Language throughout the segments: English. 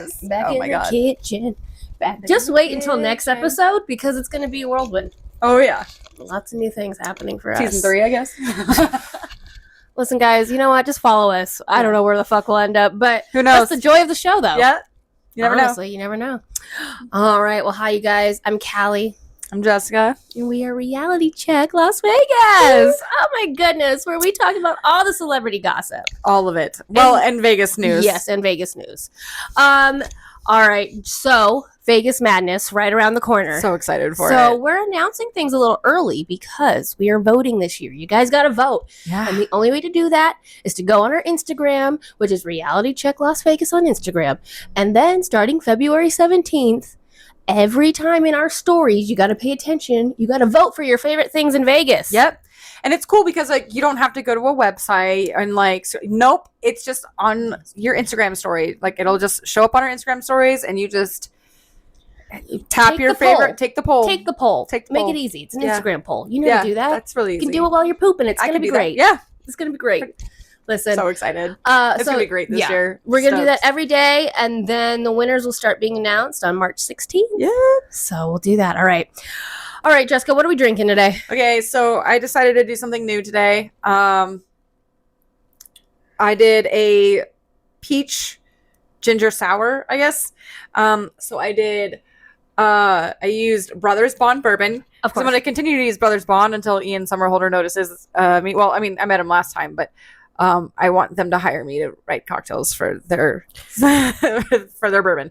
Yes. Back in the kitchen. Just wait until next episode because it's going to be a whirlwind. Oh, yeah. Lots of new things happening for us. Season 3, I guess. Listen, guys, you know what? Just follow us. I don't know where the fuck we'll end up, but who knows? That's the joy of the show, though. Yeah. You never know. You never know. All right. Well, hi, you guys. I'm Callie. I'm Jessica. And we are Reality Check Las Vegas. Oh, my goodness. Where we talk about all the celebrity gossip. All of it. Well, and Vegas news. Yes, and Vegas news. All right. So, Vegas Madness right around the corner. So excited for it. So, we're announcing things a little early because we are voting this year. You guys got to vote. Yeah. And the only way to do that is to go on our Instagram, which is Reality Check Las Vegas on Instagram. And then starting February 17th, every time in our stories, you got to pay attention. You got to vote for your favorite things in Vegas. Yep. And it's cool because like you don't have to go to a website and like nope, it's just on your Instagram story. Like it'll just show up on our Instagram stories and you just tap your favorite, take the poll. Make it easy. It's an Instagram poll. You know how to do that. That's really easy. You can do it while you're pooping. It's going to be great. Yeah. It's going to be great. Listen. So excited. It's going to be great this year. We're going to do that every day, and then the winners will start being announced on March 16th. Yeah. So we'll do that. All right, Jessica, what are we drinking today? Okay, so I decided to do something new today. I did a peach ginger sour, I guess. So I used Brothers Bond bourbon. Of course. So I'm going to continue to use Brothers Bond until Ian Somerhalder notices me. Well, I mean, I met him last time, but I want them to hire me to write cocktails for their for their bourbon.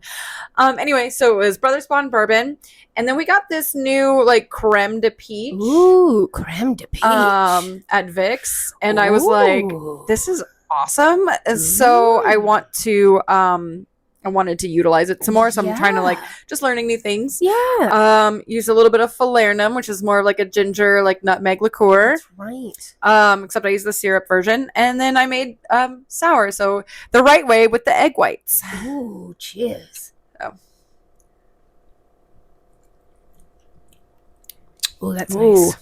Anyway, so it was Brothers Bond bourbon, and then we got this new like creme de peach. Ooh, creme de peach. At Vic's, and I was like, this is awesome. So I wanted to utilize it some more, so I'm trying to like just learning new things. Use a little bit of falernum, which is more like a ginger, like nutmeg liqueur. That's right. Except I used the syrup version, and then I made sour, so the right way with the egg whites. Ooh, cheers. Oh, that's nice.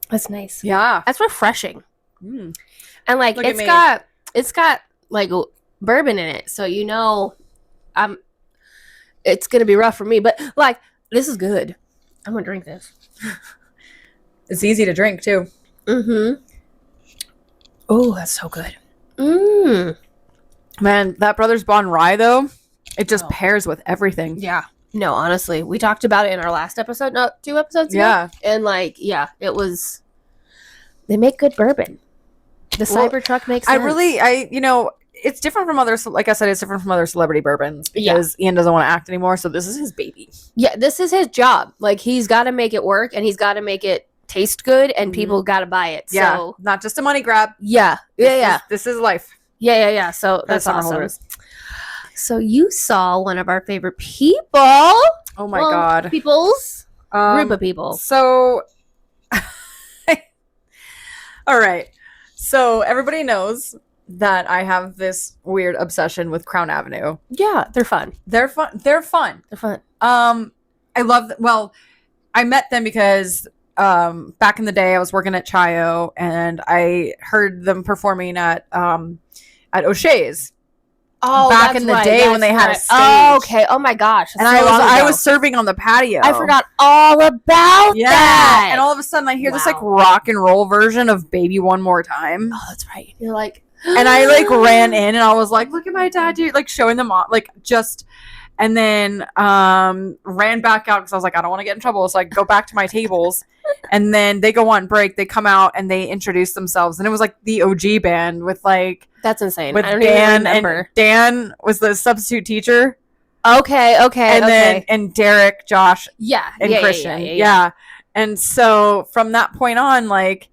That's nice. Yeah, that's refreshing. And like Look it's got like bourbon in it, so you know it's gonna be rough for me, but like this is good. I'm gonna drink this. It's easy to drink too. Oh, that's so good. Man, that Brothers Bond rye though, it just pairs with everything. Yeah. No, honestly, we talked about it in our last episode, 2 episodes ago. Yeah. And like, it was, they make good bourbon. The Cybertruck makes sense. It's different from other, like I said, it's different from other celebrity bourbons because Ian doesn't want to act anymore. So this is his baby. Yeah, this is his job. Like he's got to make it work and he's got to make it taste good and people got to buy it. Yeah, so, not just a money grab. Yeah. This is life. Yeah. So that's awesome. So you saw one of our favorite people. Oh my God. Peoples. Group of people. So, all right. So everybody knows that I have this weird obsession with Crown Avenue. Yeah, they're fun. They're fun. I love I met them because back in the day I was working at Chayo and I heard them performing at O'Shea's. Oh, back in the day when they had a stage. Oh, okay. Oh my gosh. And I was serving on the patio. I forgot all about that. And all of a sudden I hear this like rock and roll version of Baby One More Time. Oh, that's right. You're like, and I like ran in and I was like, look at my dad, dude, like showing them off, like just, and then ran back out because I was like, I don't want to get in trouble. So I go back to my tables and then they go on break. They come out and they introduce themselves. And it was like the OG band with like, that's insane. With I don't Dan, even remember. And Dan was the substitute teacher. Okay. And then and Derek, Josh, and Christian. Yeah. And so from that point on, like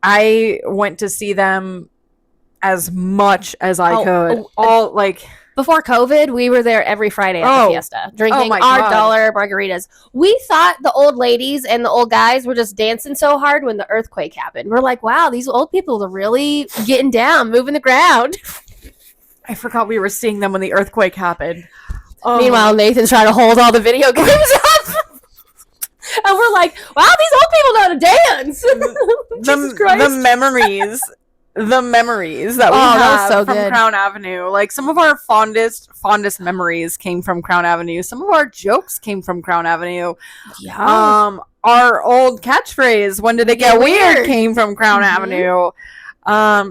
I went to see them as much as I could. All like before COVID, we were there every Friday at the Fiesta, drinking our dollar margaritas. We thought the old ladies and the old guys were just dancing so hard when the earthquake happened. We're like, wow, these old people are really getting down, moving the ground. I forgot we were seeing them when the earthquake happened. Meanwhile, Nathan's trying to hold all the video games up. And we're like, wow, these old people know how to dance. The memories. the memories that we have so from good. Crown Avenue. Like, some of our fondest memories came from Crown Avenue. Some of our jokes came from Crown Avenue. Yeah. Our old catchphrase, "When did it get weird?" came from Crown Avenue.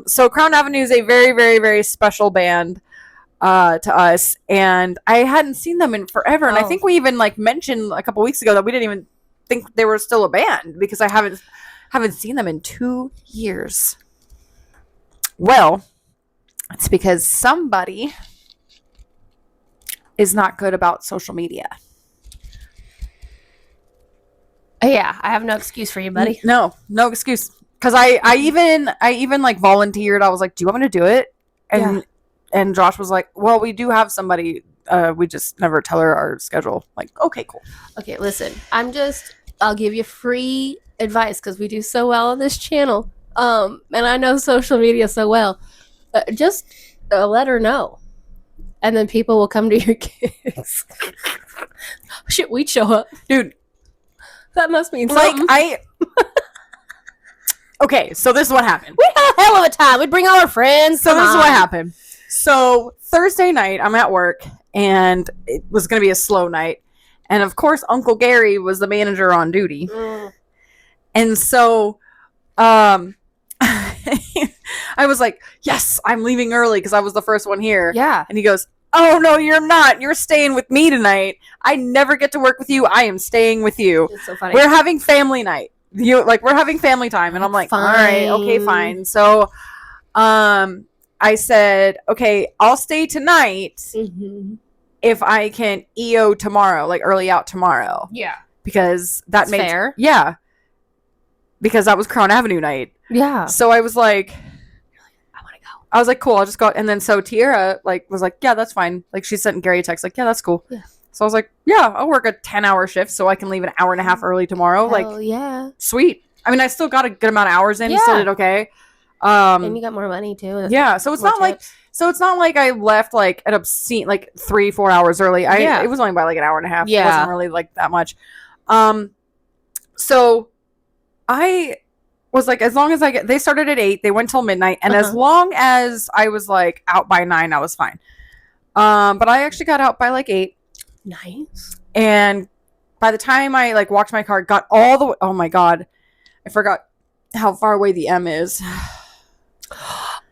So Crown Avenue is a very, very, very special band to us, and I hadn't seen them in forever. And I think we even like mentioned a couple weeks ago that we didn't even think they were still a band because I haven't seen them in 2 years. Well, it's because somebody is not good about social media. Yeah, I have no excuse for you, buddy. No excuse. Because I even like volunteered. I was like, "Do you want me to do it?" And Josh was like, "Well, we do have somebody. We just never tell her our schedule." Like, okay, cool. Okay, listen. I'll give you free advice because we do so well on this channel. And I know social media so well. Just let her know, and then people will come to your gigs. Shit, we'd show up, dude. That must mean something. Okay, so this is what happened. We had a hell of a time. We'd bring all our friends. So this is what happened. So Thursday night, I'm at work, and it was going to be a slow night. And of course, Uncle Gary was the manager on duty. And so I was like, "Yes, I'm leaving early," because I was the first one here. Yeah. And he goes, "Oh, no, you're not. You're staying with me tonight. I never get to work with you. I am staying with you. It's so funny. We're having family night. We're having family time." And I'm like, fine. "All right, okay, fine." So I said, "Okay, I'll stay tonight if I can EO tomorrow, like early out tomorrow." Yeah. Because that made fair. Yeah. Because that was Crown Avenue night. Yeah. So I was like, I want to go. I was like, "Cool, I'll just go." And then so Tierra was like, "Yeah, that's fine." Like, she sent Gary a text like, "Yeah, that's cool." Yeah. So I was like, "Yeah, I'll work a 10-hour shift so I can leave an hour and a half early tomorrow." Hell yeah. Sweet. I mean, I still got a good amount of hours in. Yeah. Still did okay. And you got more money too. Yeah. So it's not like I left like an obscene 3-4 hours early. It was only by like an hour and a half. Yeah. It wasn't really like that much. So I was like, as long as they started at 8, they went till midnight, and as long as I was like out by 9, I was fine. But I actually got out by like 8. Nice. And by the time I like walked my car, got all the way, oh my God, I forgot how far away the M is.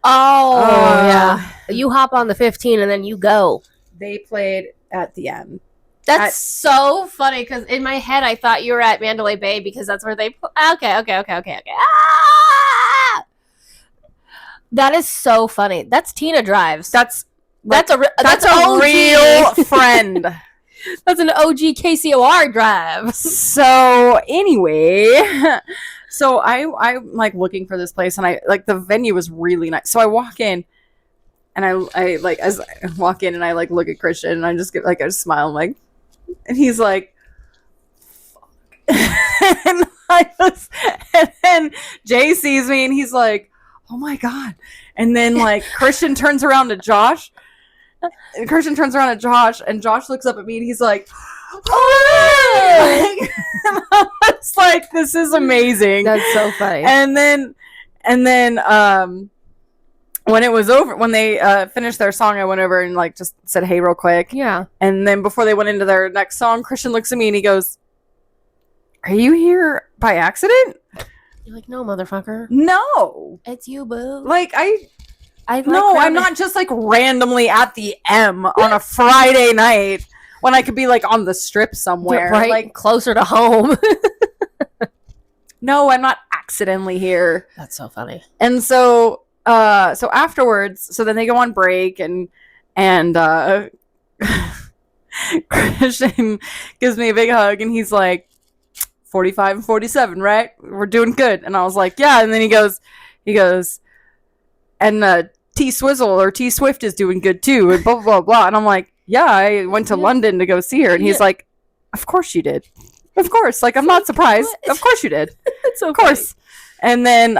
Yeah. You hop on the 15 and then you go. They played at the M. That's so funny because in my head I thought you were at Mandalay Bay because that's where they. Okay. Ah! That is so funny. That's Tina Drives. That's a real friend. That's an OG KCOR drive. So anyway, so I'm like looking for this place, and I like the venue was really nice. So I walk in, and I like as I walk in and I like look at Christian, and I just get like I just smile, I'm like, and he's like, "Fuck." and then Jay sees me, and he's like, "Oh my God!" And then like Christian turns around to Josh. And Christian turns around at Josh, and Josh looks up at me, and he's like, "Oh!" It's like, this is amazing. That's so funny. And then, when it was over, when they finished their song, I went over and like just said, "Hey," real quick. Yeah. And then before they went into their next song, Christian looks at me and he goes, "Are you here by accident?" You're like, "No, motherfucker. No, it's you, boo." Like I'm not just like randomly at the M on a Friday night when I could be like on the strip somewhere, right, like closer to home. No, I'm not accidentally here. That's so funny. And so afterwards, so then they go on break, and Christian gives me a big hug, and he's like, 45 and 47, right? We're doing good. And I was like, "Yeah." And then he goes, "And T Swizzle or T Swift is doing good too," and blah blah blah blah. And I'm like, "Yeah, I went to London to go see her." And he's like, "Of course you did. Of course. Like, I'm not surprised. What? Of course you did. It's so of course." And then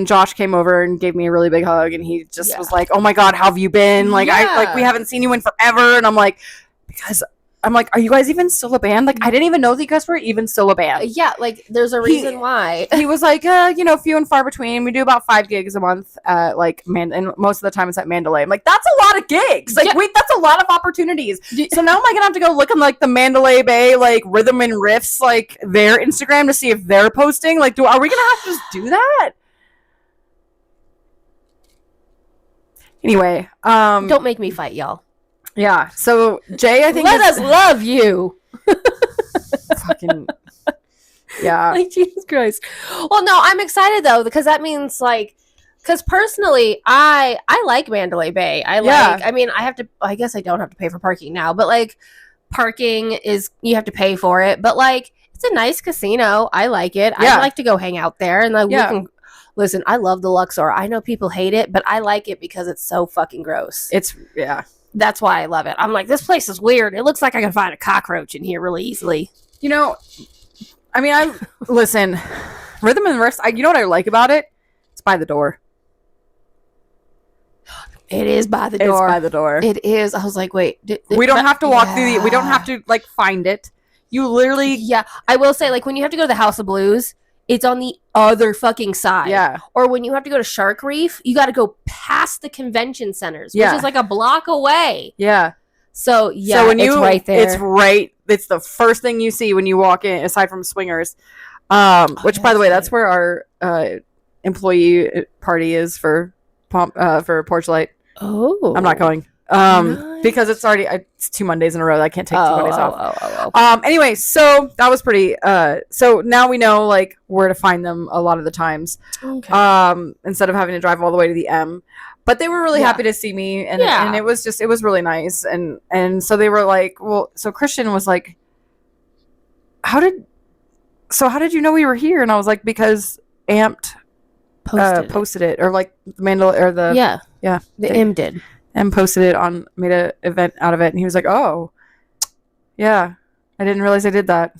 Josh came over and gave me a really big hug, and he just was like, "Oh my God, how have you been? Like, we haven't seen you in forever." And I'm like, "Because I'm like, are you guys even still a band? Like, I didn't even know that you guys were even still a band. Yeah, like there's a reason why. He was like, few and far between. We do about 5 gigs a month, and most of the time it's at Mandalay. I'm like, that's a lot of gigs. Like, wait, that's a lot of opportunities. So now am I gonna have to go look on like the Mandalay Bay like Rhythm and Riffs like their Instagram to see if they're posting? Like, are we gonna have to just do that? Anyway, don't make me fight, y'all. Yeah. So Jay, I think let us love you. Fucking yeah. Like, Jesus Christ. Well, no, I'm excited though because that means like, because personally, I like Mandalay Bay. I guess I don't have to pay for parking now, but like, parking is you have to pay for it. But like, it's a nice casino. I like it. Yeah. I like to go hang out there and like we can. Listen, I love the Luxor. I know people hate it, but I like it because it's so fucking gross. That's why I love it. I'm like, this place is weird. It looks like I can find a cockroach in here really easily. Listen, Rhythm and Riffs, you know what I like about it? It's by the door. It is by the door. It's by the door. It is. I was like, wait. We don't have to walk through we don't have to, like, find it. You literally... Yeah. I will say, like, when you have to go to the House of Blues... It's on the other fucking side. Yeah. Or when you have to go to Shark Reef, you got to go past the convention centers, which is like a block away. Yeah. So, yeah, so it's right there. It's the first thing you see when you walk in, aside from Swingers. Which, by the way, that's where our employee party is for Porch Light. Oh. I'm not going. Nice. Because it's 2 Mondays in a row. I can't take 2 Mondays off. Anyway, so that was pretty, so now we know like where to find them a lot of the times. Okay. Instead of having to drive all the way to the M, but they were really happy to see me and it was really nice. And so they were like, well, so Christian was like, how did you know we were here? And I was like, because Amped posted it or like the Mandalay or the, the M did. And posted it made an event out of it. And he was like, oh, yeah, I didn't realize I did that.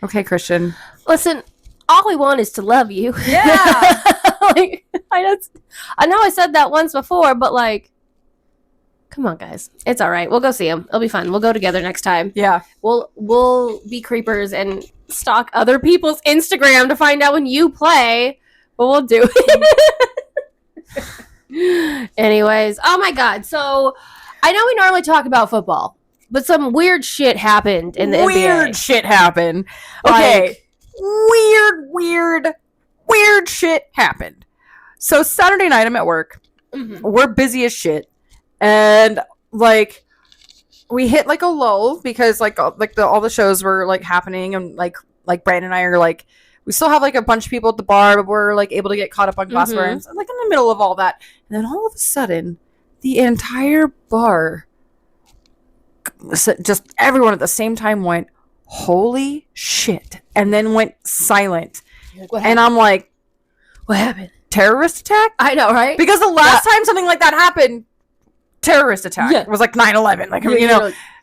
Okay, Christian. Listen, all we want is to love you. Yeah. Like, I know I said that once before, but like, come on, guys. It's all right. We'll go see him. It'll be fun. We'll go together next time. Yeah. We'll be creepers and stalk other people's Instagram to find out when you play, but we'll do it. Anyways, oh my god, so I know we normally talk about football, but some weird shit happened in the NBA. Weird shit happened. Okay. Like, weird shit happened. So Saturday night I'm at work. Mm-hmm. We're busy as shit. And like we hit like a lull because all the shows were like happening and like Brandon and I are like we still have like a bunch of people at the bar, but we're like able to get caught up on glassware and like in the middle of all that. And then all of a sudden, the entire bar, just everyone at the same time went, holy shit. And then went silent. And I'm like, what happened? Terrorist attack? I know, right? Because the last time something like that happened, terrorist attack. Yeah. It was like 9/11. Like,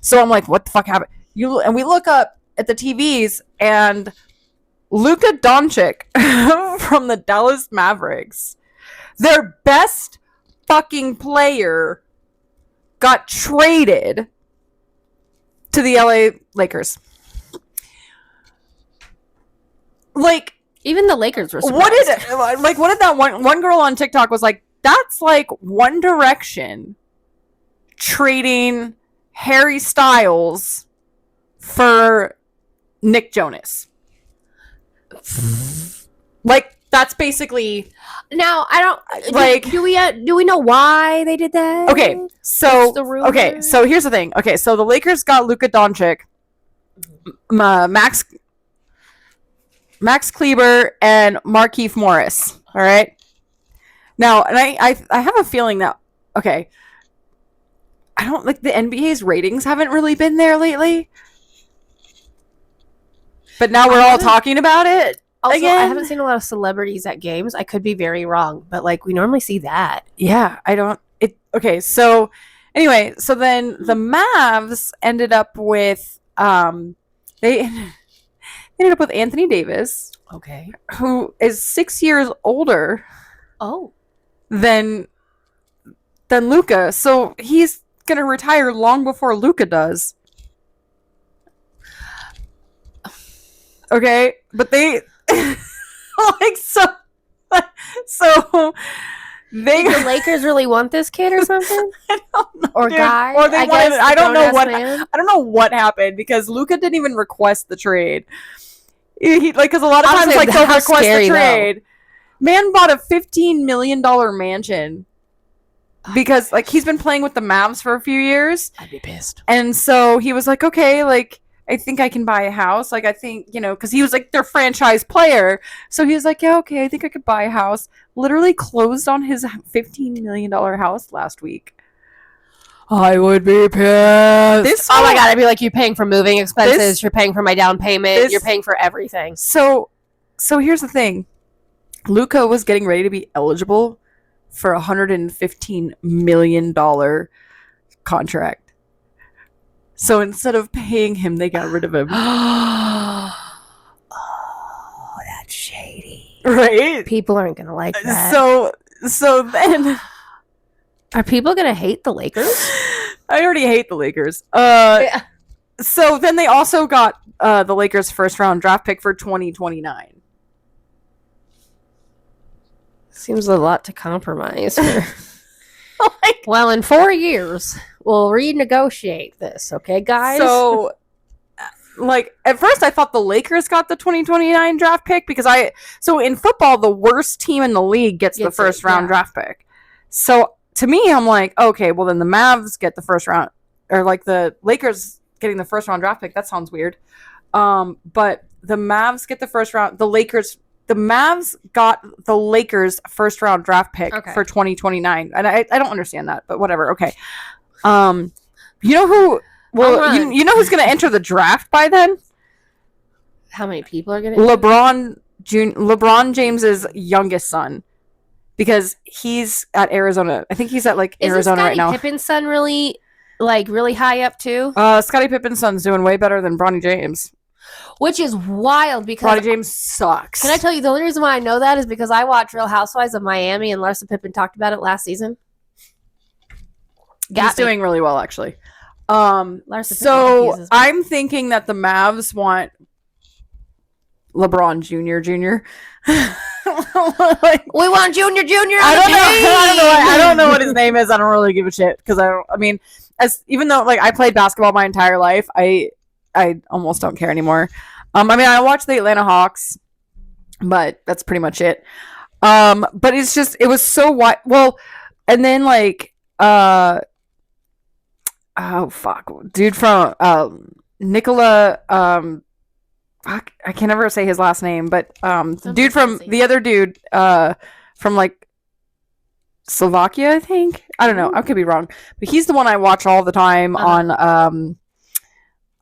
So I'm like, what the fuck happened? And we look up at the TVs and Luka Doncic from the Dallas Mavericks, their best fucking player, got traded to the LA Lakers. Like, even the Lakers were surprised. What is it? Like, what did that one girl on TikTok was like, that's like One Direction trading Harry Styles for Nick Jonas. Like, that's basically. Now, I don't like. Do we know why they did that? Okay, so here's the thing. Okay, so the Lakers got Luka Doncic, Max Kleber, and Markieff Morris. All right. Now, and I have a feeling that I don't like the NBA's ratings haven't really been there lately. But now we're all talking about it. Also, again. I haven't seen a lot of celebrities at games. I could be very wrong, but like we normally see that. Yeah, I don't. Okay, so anyway, so then the Mavs ended up with they ended up with Anthony Davis. Okay, who is 6 years older. Oh, than Luka. So he's gonna retire long before Luka does. Okay, but they like so they Did the Lakers really want this kid or something? I don't know, or dude. guy? Or they wanted. I don't know what. Man? I don't know what happened because Luka didn't even request the trade. He like because a lot of times like they'll request the trade. Though. Man bought a $15 million mansion because like he's been playing with the Mavs for a few years. I'd be pissed. And so he was like, okay, like. I think I can buy a house. Like, I think, you know, because he was like their franchise player. So he was like, yeah, okay, I think I could buy a house. Literally closed on his $15 million house last week. I would be pissed. Oh my God, I'd be like, you're paying for moving expenses. You're paying for my down payment. You're paying for everything. So here's the thing. Luka was getting ready to be eligible for a $115 million contract. So instead of paying him, they got rid of him. Oh, that's shady. Right? People aren't going to like that. So then... Are people going to hate the Lakers? I already hate the Lakers. Yeah. So then they also got the Lakers' first-round draft pick for 2029. Seems a lot to compromise for... well, in 4 years... We'll renegotiate this, okay, guys? So, like, at first I thought the Lakers got the 2029 draft pick because so in football, the worst team in the league gets the first round draft pick. So, to me, I'm like, okay, well, then the Mavs get the first round, or like the Lakers getting the first round draft pick. That sounds weird. But the Mavs get the first round, the Mavs got the Lakers first round draft pick for 2029. And I don't understand that, but whatever. Okay. You know who? Well, you know who's going to enter the draft by then? How many people are going to? LeBron James's youngest son, because he's at Arizona. I think he's at like Arizona right now. Is Scottie Pippen's son really high up too? Scottie Pippen's son's doing way better than Bronny James, which is wild because Bronny James sucks. Can I tell you the only reason why I know that is because I watched Real Housewives of Miami and Larsa Pippen talked about it last season. He's doing really well, actually. So I'm thinking that the Mavs want LeBron Jr. Like, we want Junior. I don't know what his name is. I don't really give a shit because even though like I played basketball my entire life, I almost don't care anymore. I watched the Atlanta Hawks, but that's pretty much it. But it was so wide. Well, and then like oh fuck, dude from Nikola fuck, I can never say his last name, but dude from the other dude from like Slovakia, I think. I don't know, I could be wrong, but he's the one I watch all the time on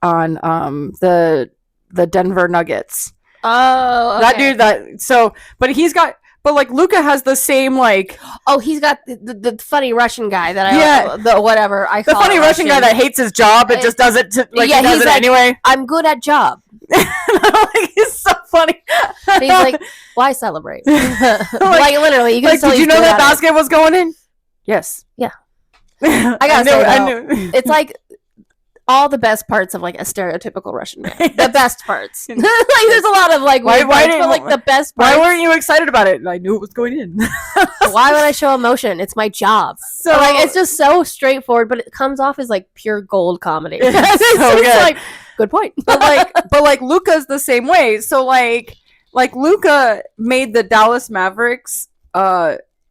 the Denver Nuggets. Oh, okay. That dude but he's got. But like Luka has the same like he's got the funny Russian guy that the funny Russian guy that hates his job but just does it he does it anyway. I'm good at job. He's so funny. He's like, why celebrate? like literally, you can did you know that basket was going in? Yes. Yeah. I gotta say, I knew. It's like all the best parts of like a stereotypical Russian man. The best parts. Like there's a lot of like weird parts, but like the best parts. Why weren't you excited about it? I knew it was going in. Why would I show emotion? It's my job. So like it's just so straightforward, but it comes off as like pure gold comedy. It's so good. Like, good point. But like Luka's the same way. So like Luka made the Dallas Mavericks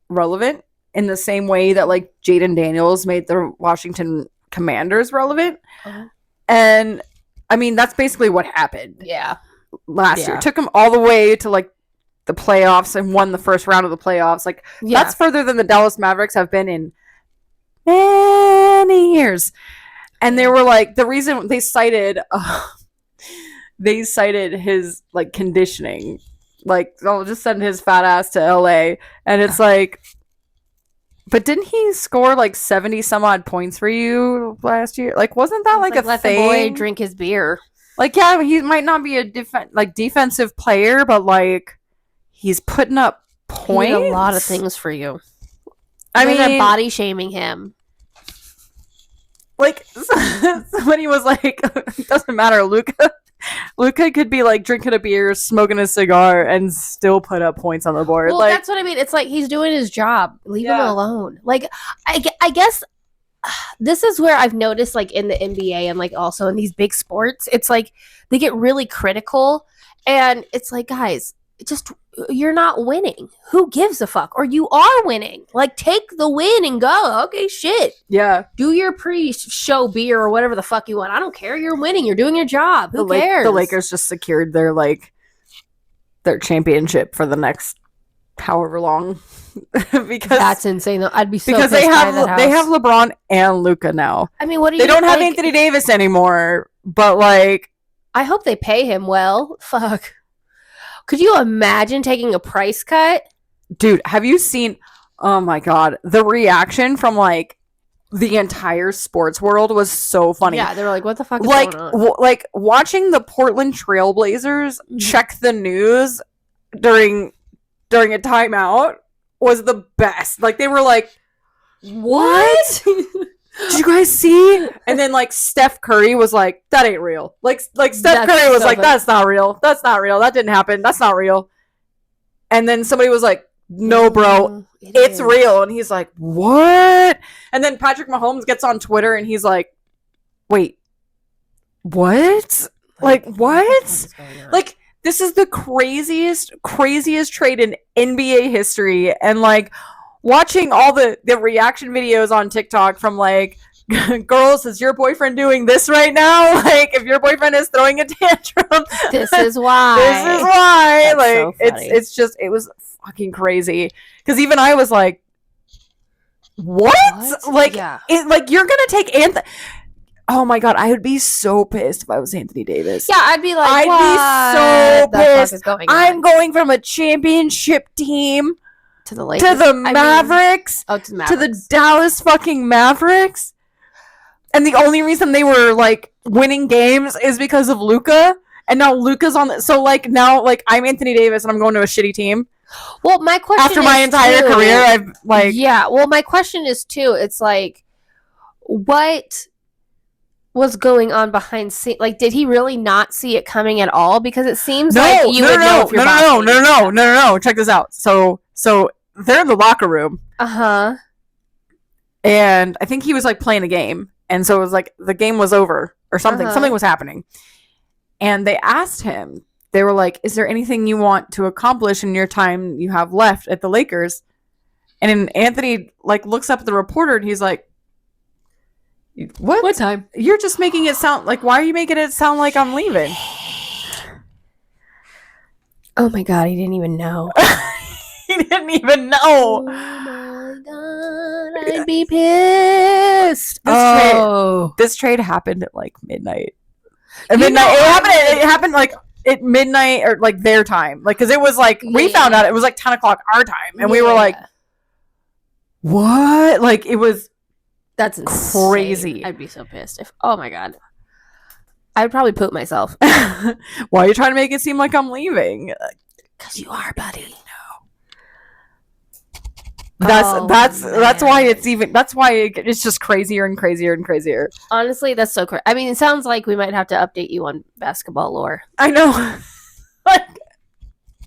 relevant in the same way that like Jaden Daniels made the Washington Commanders relevant. And that's basically what happened. Yeah. Last year. It took them all the way to like the playoffs and won the first round of the playoffs. Like that's further than the Dallas Mavericks have been in many years. And they were like, the reason they cited his like conditioning. Like, I'll just send his fat ass to LA. And it's like, but didn't he score like 70 some odd points for you last year? Like, wasn't that like a let thing? Let the boy drink his beer. Like, yeah, he might not be a defensive player, but like he's putting up points. He did a lot of things for you. They're body shaming him. like somebody was like, it doesn't matter, Luca could be like drinking a beer, smoking a cigar, and still put up points on the board. Well, like, that's what I mean. It's like he's doing his job. Leave him alone. Like, I guess this is where I've noticed, like, in the NBA and, like, also in these big sports, it's like they get really critical. And it's like, guys, just, you're not winning. Who gives a fuck? Or you are winning. Like, take the win and go. Okay, shit. Yeah. Do your pre-show beer or whatever the fuck you want. I don't care. You're winning. You're doing your job. Who cares? The Lakers just secured their championship for the next however long. Because that's insane though. I'd be so because they have LeBron and Luca now. I mean, what do you? They don't have Anthony Davis anymore, but like, I hope they pay him well. Fuck. Could you imagine taking a price cut? Dude, have you seen, oh my God, the reaction from like the entire sports world was so funny. Yeah, they were like, what the fuck is going on? Like watching the Portland Trailblazers check the news during a timeout was the best. Like, they were like, what? Did you guys see? And then like Steph Curry was like, that ain't real. Like Steph Curry was like, that's not real. That's not real. That didn't happen. That's not real. And then somebody was like, no, bro, it's real. And he's like, what? And then Patrick Mahomes gets on Twitter and he's like, wait, what? Like what? Like, this is the craziest trade in NBA history. And like, watching all the reaction videos on TikTok from like, girls, is your boyfriend doing this right now? Like, if your boyfriend is throwing a tantrum, this is why. This is why. That's like, so funny. it's just, it was fucking crazy. Because even I was like, what? Like, you're gonna take Anthony. Oh my God, I would be so pissed if I was Anthony Davis. Yeah, I'd be like, I'd be so pissed. I'm going from a championship team to the Lakers, to the Mavericks, to the Dallas fucking Mavericks, and the only reason they were like winning games is because of Luca, and now Luca's on. So like now, like I'm Anthony Davis and I'm going to a shitty team. Well, my question after my entire career, I've like Well, my question is too. It's like, what was going on behind scene? Like, did he really not see it coming at all? Because it seems like you would know if you're no. Check this out. So they're in the locker room. And I think he was like playing a game. And so it was like the game was over or something. Something was happening. And they asked him, they were like, is there anything you want to accomplish in your time you have left at the Lakers? And then Anthony like looks up at the reporter and he's like, What time? You're just making it sound like, why are you making it sound like I'm leaving? Oh my God, he didn't even know. He didn't even know. Oh my God, I'd be pissed. This trade happened at like midnight. At midnight. It happened like at midnight or like their time. Like, because it was like, we found out it was like 10 o'clock our time. And we were like, what? Like, it was. That's crazy. Insane. I'd be so pissed if. Oh my God. I'd probably poop myself. Why are you trying to make it seem like I'm leaving? Because you are, buddy. No. That's why it's just crazier and crazier and crazier. Honestly, that's so crazy. I mean, it sounds like we might have to update you on basketball lore. I know. Like,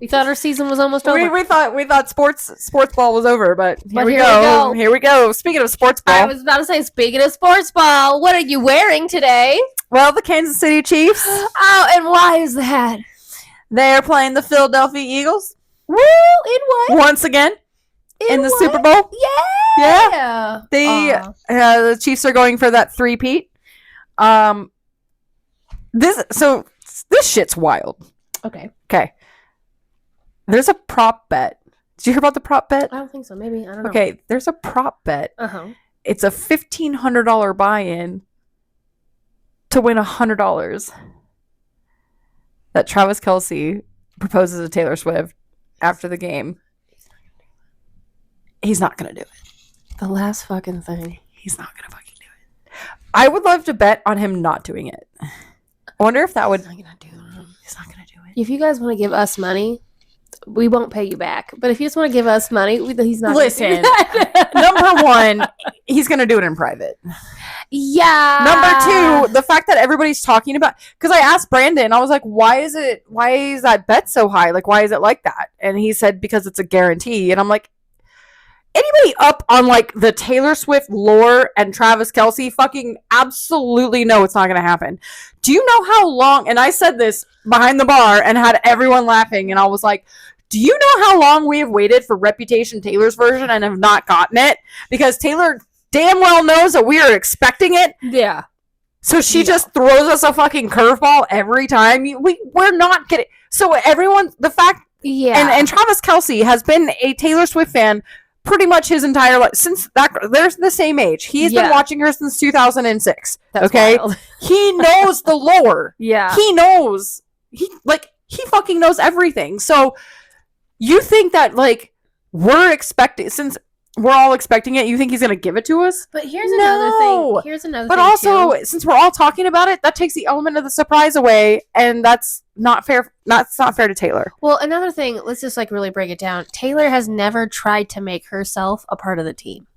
we thought our season was almost over. We thought sports ball was over, but here we go. Here we go. Speaking of sports ball, I was about to say, speaking of sports ball, what are you wearing today? Well, the Kansas City Chiefs. Oh, and why is that? They are playing the Philadelphia Eagles. Woo! In what? Once again. In the Super Bowl. Yeah. The Chiefs are going for that three-peat. This shit's wild. Okay. There's a prop bet. Did you hear about the prop bet? I don't think so. Maybe. I don't know. Okay, there's a prop bet. It's a $1,500 buy-in to win $100 that Travis Kelce proposes to Taylor Swift after the game. He's not going to do it. The last fucking thing. He's not going to fucking do it. I would love to bet on him not doing it. I wonder if that would... He's not going to do it. He's not going to do it. If you guys want to give us money, we won't pay you back. But if you just want to give us money, he's not. Listen, number one, he's gonna do it in private. Yeah. Number two, the fact that everybody's talking about, because I asked Brandon, I was like, why is that bet so high? Like, why is it like that? And he said, because it's a guarantee. And I'm like, anybody up on like the Taylor Swift lore and Travis Kelce fucking absolutely know it's not going to happen. Do you know how long, and I said this behind the bar and had everyone laughing, and I was like, do you know how long we have waited for Reputation Taylor's version and have not gotten it? Because Taylor damn well knows that we are expecting it. Yeah. So she just throws us a fucking curveball every time. We're not getting. So everyone, the fact, and Travis Kelce has been a Taylor Swift fan pretty much his entire life, since they're the same age. He's been watching her since 2006. That's okay, wild. He knows the lore. Yeah, he knows. He fucking knows everything. So you think that like we're expecting, since we're all expecting it, you think he's gonna give it to us? But here's another thing. Here's another but thing. But also, since we're all talking about it, that takes the element of the surprise away, and that's not fair. That's not fair to Taylor. Well, another thing, let's just like really break it down. Taylor has never tried to make herself a part of the team.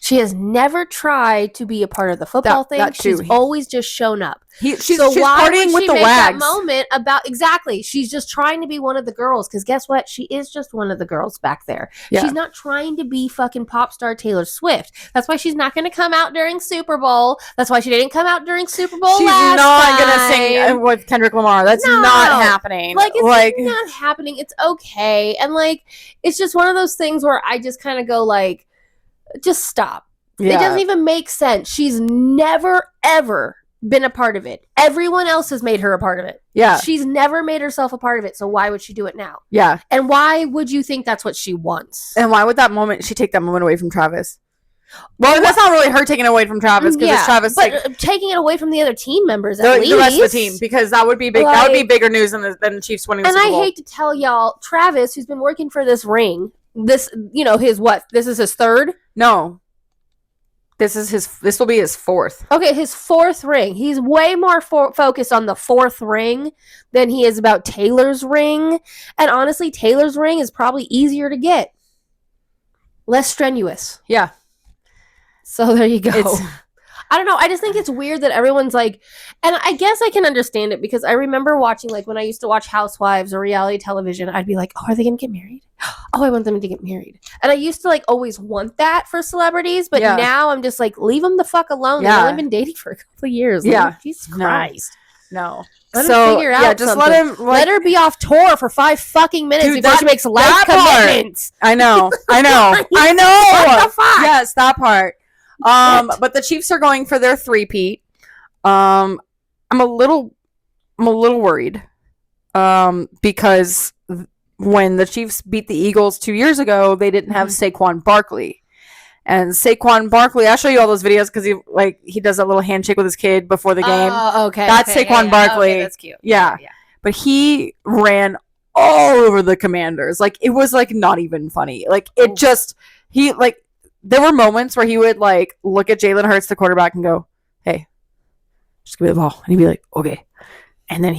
She has never tried to be a part of the football thing. She's always just shown up. She's partying with the wags. That moment about exactly. She's just trying to be one of the girls, because guess what? She is just one of the girls back there. Yeah. She's not trying to be fucking pop star Taylor Swift. That's why she's not going to come out during Super Bowl. That's why she didn't come out during Super Bowl. She's not going to sing with Kendrick Lamar. That's not happening. Like it's not happening. It's okay, and like it's just one of those things where I just kind of go like, just stop. Yeah. It doesn't even make sense. She's never ever been a part of it. Everyone else has made her a part of it. Yeah. She's never made herself a part of it, so why would she do it now? Yeah. And why would you think that's what she wants? And why would she take that moment away from Travis? Well, that's not really her taking it away from Travis, because it's Travis, but taking it away from the other team members at least. The rest of the team, because that would be big. That would be bigger news than the Chiefs winning the Super Bowl. And I hate to tell y'all, Travis, who's been working for this ring, this is his third? No. This will be his fourth. Okay, his fourth ring. He's way more focused on the fourth ring than he is about Taylor's ring. And honestly, Taylor's ring is probably easier to get. Less strenuous. Yeah. So there you go. I don't know. I just think it's weird that everyone's like, and I guess I can understand it, because I remember watching, like when I used to watch Housewives or reality television, I'd be like, oh, are they going to get married? Oh, I want them to get married. And I used to like always want that for celebrities, but now I'm just like, leave them the fuck alone. Yeah. They've only been dating for a couple of years. Yeah. Like, Jesus Christ. No. Let her figure out just something. Let her be off tour for 5 fucking minutes before she makes life commitments. I know. I know. What the fuck? Yes, that part. But the Chiefs are going for their three-peat. I'm a little worried. Because when the Chiefs beat the Eagles 2 years ago, they didn't have Saquon Barkley. And Saquon Barkley, I'll show you all those videos, because he does that little handshake with his kid before the game. Oh, okay. That's Saquon Barkley. Okay, that's cute. Yeah. But he ran all over the Commanders. Like, it was like not even funny. Like, it just, there were moments where he would like look at Jalen Hurts, the quarterback, and go, "Hey, just give me the ball," and he'd be like, "Okay," and then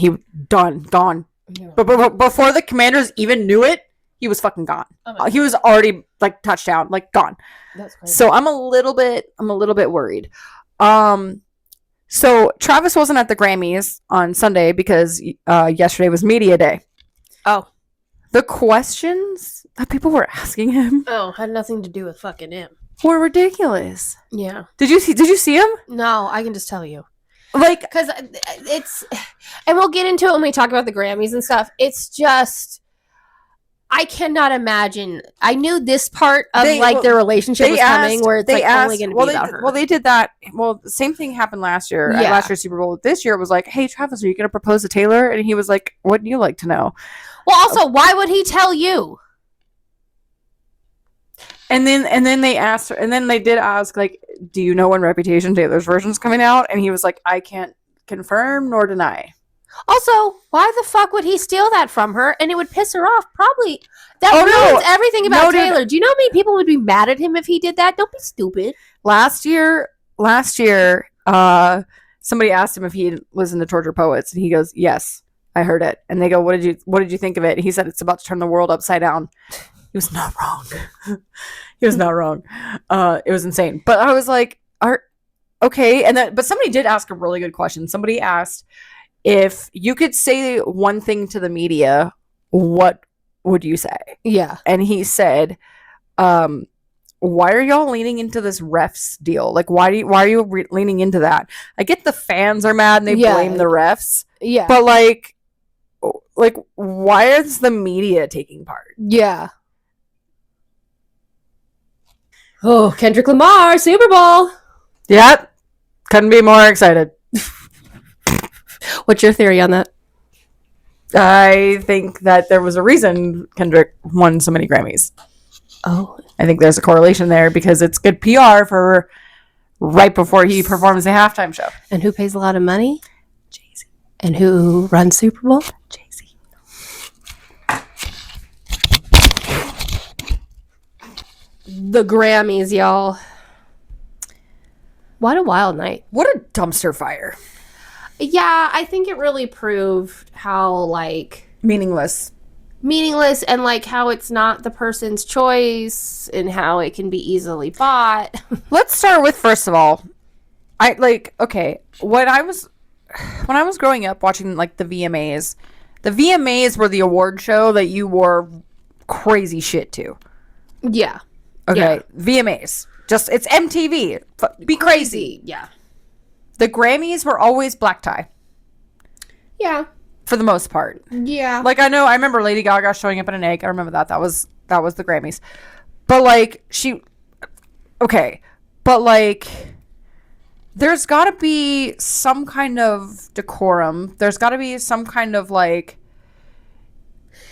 gone. Yeah. But before the Commanders even knew it, he was fucking gone. Oh he was already like touchdown, like gone. That's crazy. So I'm a little bit worried. So Travis wasn't at the Grammys on Sunday because yesterday was media day. Oh, the questions that people were asking him had nothing to do with fucking him. Were ridiculous. Yeah. Did you see him? No, I can just tell you. Like, because it's, and we'll get into it when we talk about the Grammys and stuff. It's just, I cannot imagine. I knew this part of their relationship was coming, where it's only going to be about her. Well, they did that. Well, the same thing happened last year. At last year's Super Bowl. This year it was like, "Hey, Travis, are you going to propose to Taylor?" And he was like, "Wouldn't you like to know?" Well, also, why would he tell you? And then they asked her, and then they did ask, like, "Do you know when Reputation Taylor's version's coming out?" And he was like, "I can't confirm nor deny." Also, why the fuck would he steal that from her? And it would piss her off. Probably. That ruins everything about Taylor. Do you know how many people would be mad at him if he did that? Don't be stupid. Last year, somebody asked him if he was into Torture Poets, and he goes, "Yes." I heard it. And they go, what did you think of it? And he said, it's about to turn the world upside down. He was not wrong. He was not wrong. It was insane. But I was like, okay. But somebody did ask a really good question. Somebody asked, if you could say one thing to the media, what would you say? Yeah. And he said, why are y'all leaning into this refs deal? Like, why are you leaning into that? I get the fans are mad and they blame the refs. Yeah. But like, why is the media taking part? Yeah. Oh, Kendrick Lamar, Super Bowl. Yep. Couldn't be more excited. What's your theory on that? I think that there was a reason Kendrick won so many Grammys. Oh. I think there's a correlation there because it's good PR for right before he performs the halftime show. And who pays a lot of money? Jay-Z. And who runs Super Bowl? Jay-Z. The Grammys, y'all. What a wild night. What a dumpster fire. Yeah, I think it really proved how, meaningless and, how it's not the person's choice and how it can be easily bought. Let's start with, first of all, when I was growing up watching, the VMAs were the award show that you wore crazy shit to. Yeah. Okay, yeah. VMAs. Just, it's MTV. Be crazy. Yeah. The Grammys were always black tie. Yeah. For the most part. Yeah. I remember Lady Gaga showing up in an egg. I remember that. That was the Grammys. But, there's got to be some kind of decorum. There's got to be some kind of,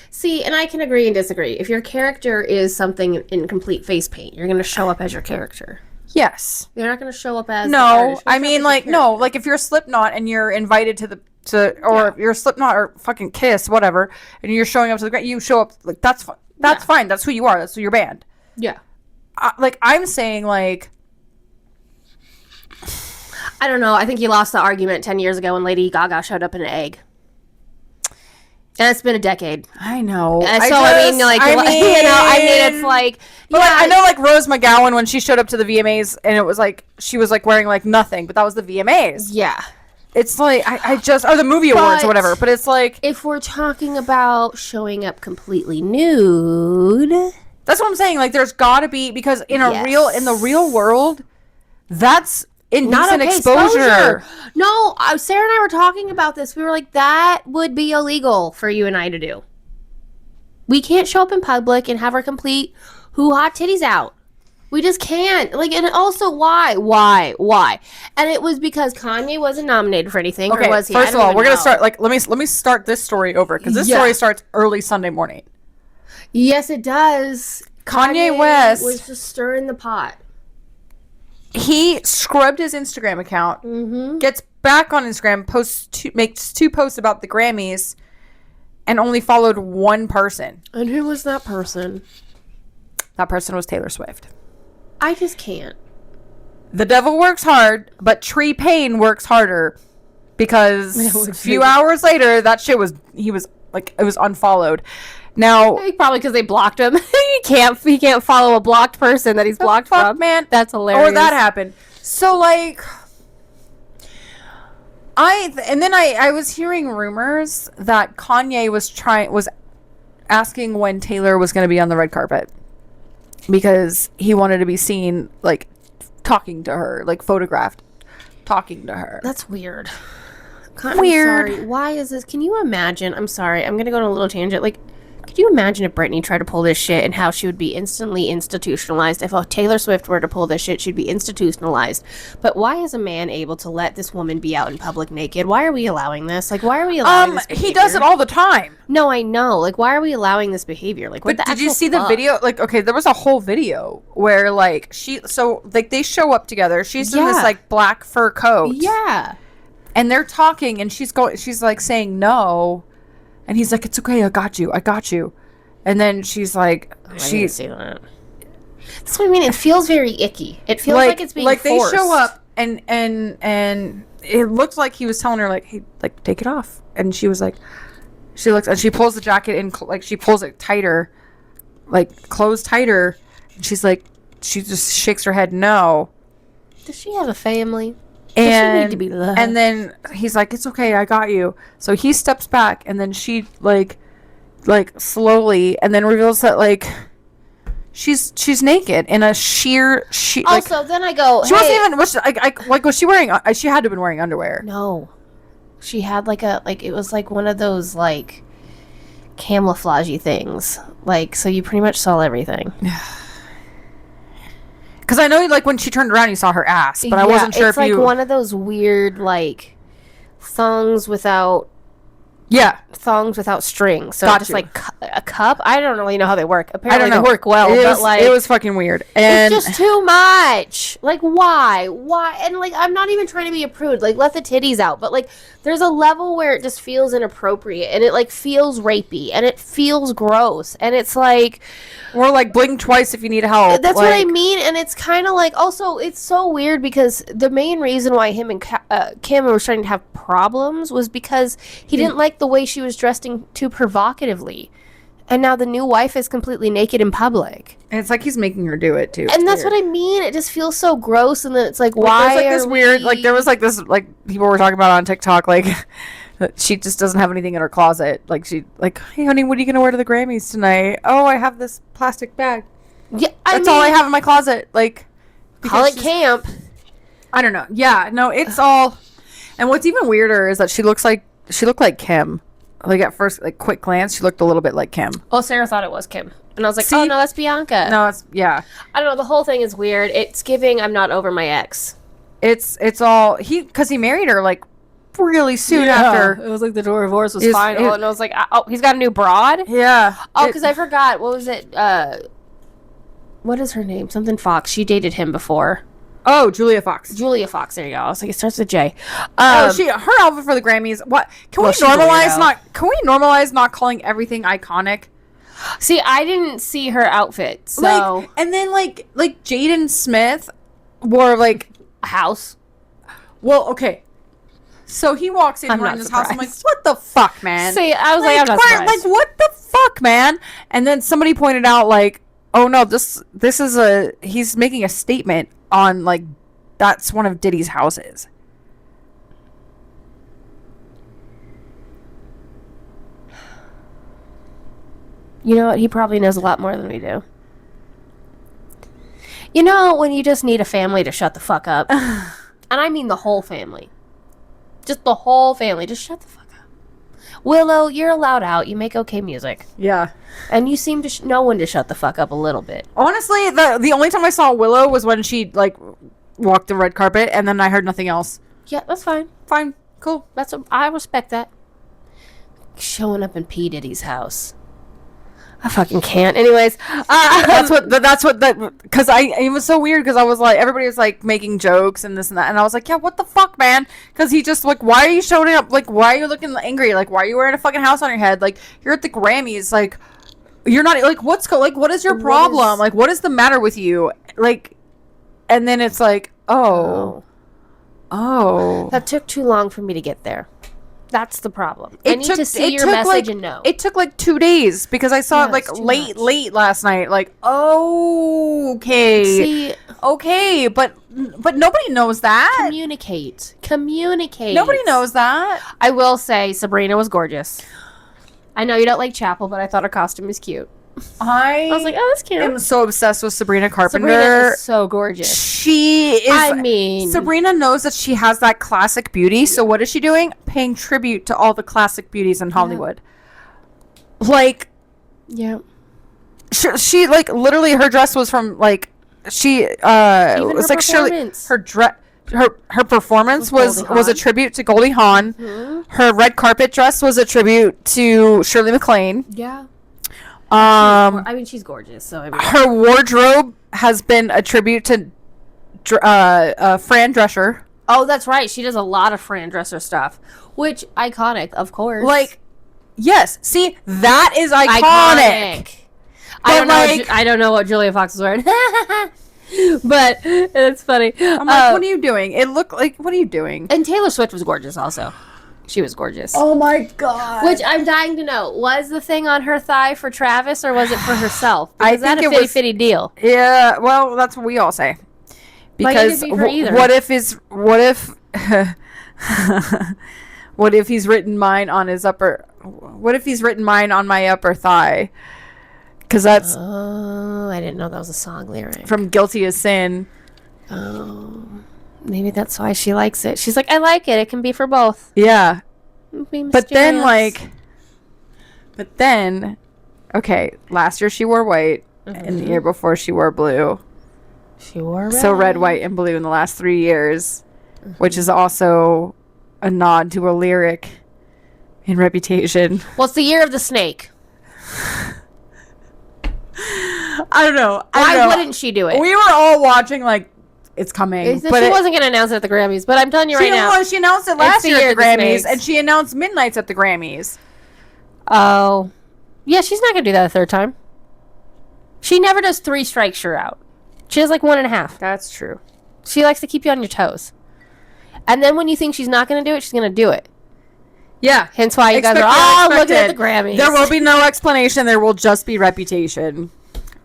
See, and I can agree and disagree. If your character is something in complete face paint, you're going to show up as your character. Yes. You're not going to show up as no. I mean, if you're Slipknot and you're invited if you're Slipknot or fucking Kiss, whatever, and you're showing up to the you show up that's fine. That's fine. That's who you are. That's your band. Yeah. I'm saying I don't know. I think you lost the argument 10 years ago when Lady Gaga showed up in an egg. And it's been a decade. I know. It's I know, Rose McGowan, when she showed up to the VMAs, and it was she was wearing nothing, but that was the VMAs. Yeah. It's or the movie awards or whatever, but it's if we're talking about showing up completely nude. That's what I'm saying. There's gotta be, because in the real world, that's indecent exposure. No, Sarah and I were talking about this. We were like, that would be illegal for you and I to do. We can't show up in public and have our complete hoo-ha titties out. We just can't. And also, why? And it was because Kanye wasn't nominated for anything, okay, or was he? First of all, we're going to start, let me start this story over, because this story starts early Sunday morning. Yes, it does. Kanye West was just stirring the pot. He scrubbed his Instagram account, gets back on Instagram, makes 2 posts about the Grammys, and only followed one person. And who was that person? That person was Taylor Swift. I just can't. The devil works hard, but Tree Payne works harder, because a few hours later, that shit it was unfollowed. Now, probably because they blocked him. He can't follow a blocked person that he's blocked from. Man, that's hilarious. Or that happened. So I was hearing rumors that Kanye was asking when Taylor was going to be on the red carpet, because he wanted to be seen talking to her, photographed talking to her. That's weird. Weird. I'm sorry. Why is this? Can you imagine? I'm sorry. I'm going to go on a little tangent. Could you imagine if Britney tried to pull this shit and how she would be instantly institutionalized? If Taylor Swift were to pull this shit, she'd be institutionalized. But why is a man able to let this woman be out in public naked? Why are we allowing this? Why are we allowing this behavior? He does it all the time. No, I know. Why are we allowing this behavior? What did you see the video? Okay, there was a whole video where they show up together. She's in this black fur coat. Yeah. And they're talking, and she's saying no. And he's like, it's okay, I got you. And then she's like, I didn't see that. That's what I mean. It feels very icky. It feels like it's being forced. They show up, and it looked like he was telling her, hey, take it off. And she was like, She looks and she pulls the jacket in, like she pulls it tighter, like closed tighter. And she's like, she just shakes her head no. Does she have a family? And Does she need to be loved? And then he's like, it's okay, I got you. So he steps back, and then she like slowly, and then reveals that like she's naked in a sheer Also, like, then I go, she wasn't even was she wearing? She had to have been wearing underwear. No. She had it was like one of those like camouflagey things. Like, so you pretty much saw everything. Because I know, like, when she turned around, you saw her ass, but I wasn't sure if you... It's like one of those weird, like, thongs without... Yeah. Thongs without strings. So just like a cup. I don't really know how they work. Apparently they work well, it was fucking weird. And it's just too much. Like, why? And like, I'm not even trying to be a prude. Like, let the titties out. But like, there's a level where it just feels inappropriate, and it like feels rapey, and it feels gross, and it's like, or like blink twice if you need help. That's what I mean. And it's kind of like, also, it's so weird because the main reason why him and Kim were starting to have problems was because he didn't like the way she was dressing too provocatively, and now the new wife is completely naked in public, and it's like he's making her do it too. And that's what I mean. It just feels so gross, and then it's like, why? There's like this weird, like there was like this, like people were talking about on TikTok, like she just doesn't have anything in her closet. Like she, like, hey honey, what are you gonna wear to the Grammys tonight? Oh, I have this plastic bag. Yeah, that's all I have in my closet. Like, call it camp. I don't know. Yeah, no, it's all. And what's even weirder is that she looked like Kim. Like at first, like quick glance, she looked a little bit like Kim. Oh, Sarah thought it was Kim, and I was like, oh no, that's Bianca. No, it's I don't know. The whole thing is weird. It's giving I'm not over my ex. It's all because he married her like really soon after. It was like the divorce was final, and I was like, oh, he's got a new broad. Yeah. Oh, because I forgot, what was it? What is her name? Something Fox. She dated him before. Oh, Julia Fox. Julia Fox. There you go. I was like, it starts with J. Her outfit for the Grammys. What can we normalize not calling everything iconic? See, I didn't see her outfit. So like, and then like Jaden Smith wore like a house. Well, okay. So he walks in this house. I'm like, what the fuck, man? See, I was like I'm not surprised. Like, what the fuck, man? And then somebody pointed out, like, oh no, this is he's making a statement on, like, that's one of Diddy's houses. You know what? He probably knows a lot more than we do. You know, when you just need a family to shut the fuck up. And I mean the whole family. Just the whole family. Just shut the fuck up. Willow, you're allowed out. You make okay music. Yeah. And you seem to know when to shut the fuck up a little bit. Honestly, the only time I saw Willow was when she, like, walked the red carpet, and then I heard nothing else. Yeah, that's fine. Fine. Cool. I respect that. Showing up in P. Diddy's house. I fucking can't. Anyways, because it was so weird because I was like, everybody was like making jokes and this and that, and I was like, yeah, what the fuck, man? Because he just like, why are you showing up? Like, why are you looking angry? Like, why are you wearing a fucking house on your head? Like, you're at the Grammys. Like, you're not like, what is your problem? Like, what is the matter with you? Like, and then it's like, oh, that took too long for me to get there. That's the problem. I need to see your message and know. It took like 2 days because I saw it like late last night. Like, okay. See, okay, but nobody knows that. Communicate. Nobody knows that. I will say Sabrina was gorgeous. I know you don't like Chapel, but I thought her costume was cute. I was like, oh, that's cute. I'm so obsessed with Sabrina Carpenter. Sabrina is so gorgeous. She is. Sabrina knows that she has that classic beauty. So what is she doing? Paying tribute to all the classic beauties in Hollywood. Yeah. Like, yeah. She like literally her dress was from like even was like Shirley. Her performance was a tribute to Goldie Hawn. Mm-hmm. Her red carpet dress was a tribute to Shirley MacLaine. Yeah. She's gorgeous. So her wardrobe has been a tribute to Fran Drescher. Oh, that's right. She does a lot of Fran Drescher stuff, which iconic, of course. Like, yes. See, that is iconic. I don't know what Julia Fox is wearing, but it's funny. I'm like, what are you doing? It looked like, what are you doing? And Taylor Swift was gorgeous, also. She was gorgeous. Oh my God. Which I'm dying to know. Was the thing on her thigh for Travis or was it for herself? Because I think that a fitty deal? Yeah, well, that's what we all say. Because what if he's written mine on his upper... What if he's written mine on my upper thigh? Because that's... Oh, I didn't know that was a song lyric. From Guilty as Sin. Oh, maybe that's why she likes it. She's like, I like it. It can be for both. Yeah. But then, okay, last year she wore white, and the year before she wore blue. She wore red. So red, white, and blue in the last 3 years, which is also a nod to a lyric in Reputation. Well, it's the year of the snake. I don't know. Why wouldn't she do it? We were all watching like it's coming. But she wasn't going to announce it at the Grammys, but I'm telling you right now. She announced it last year at the Grammys, and she announced Midnights at the Grammys. Oh. Yeah, she's not going to do that a third time. She never does 3 strikes, you're out. She does like 1.5. That's true. She likes to keep you on your toes. And then when you think she's not going to do it, she's going to do it. Yeah. Hence why you guys are all looking at the Grammys. There will be no explanation. There will just be Reputation.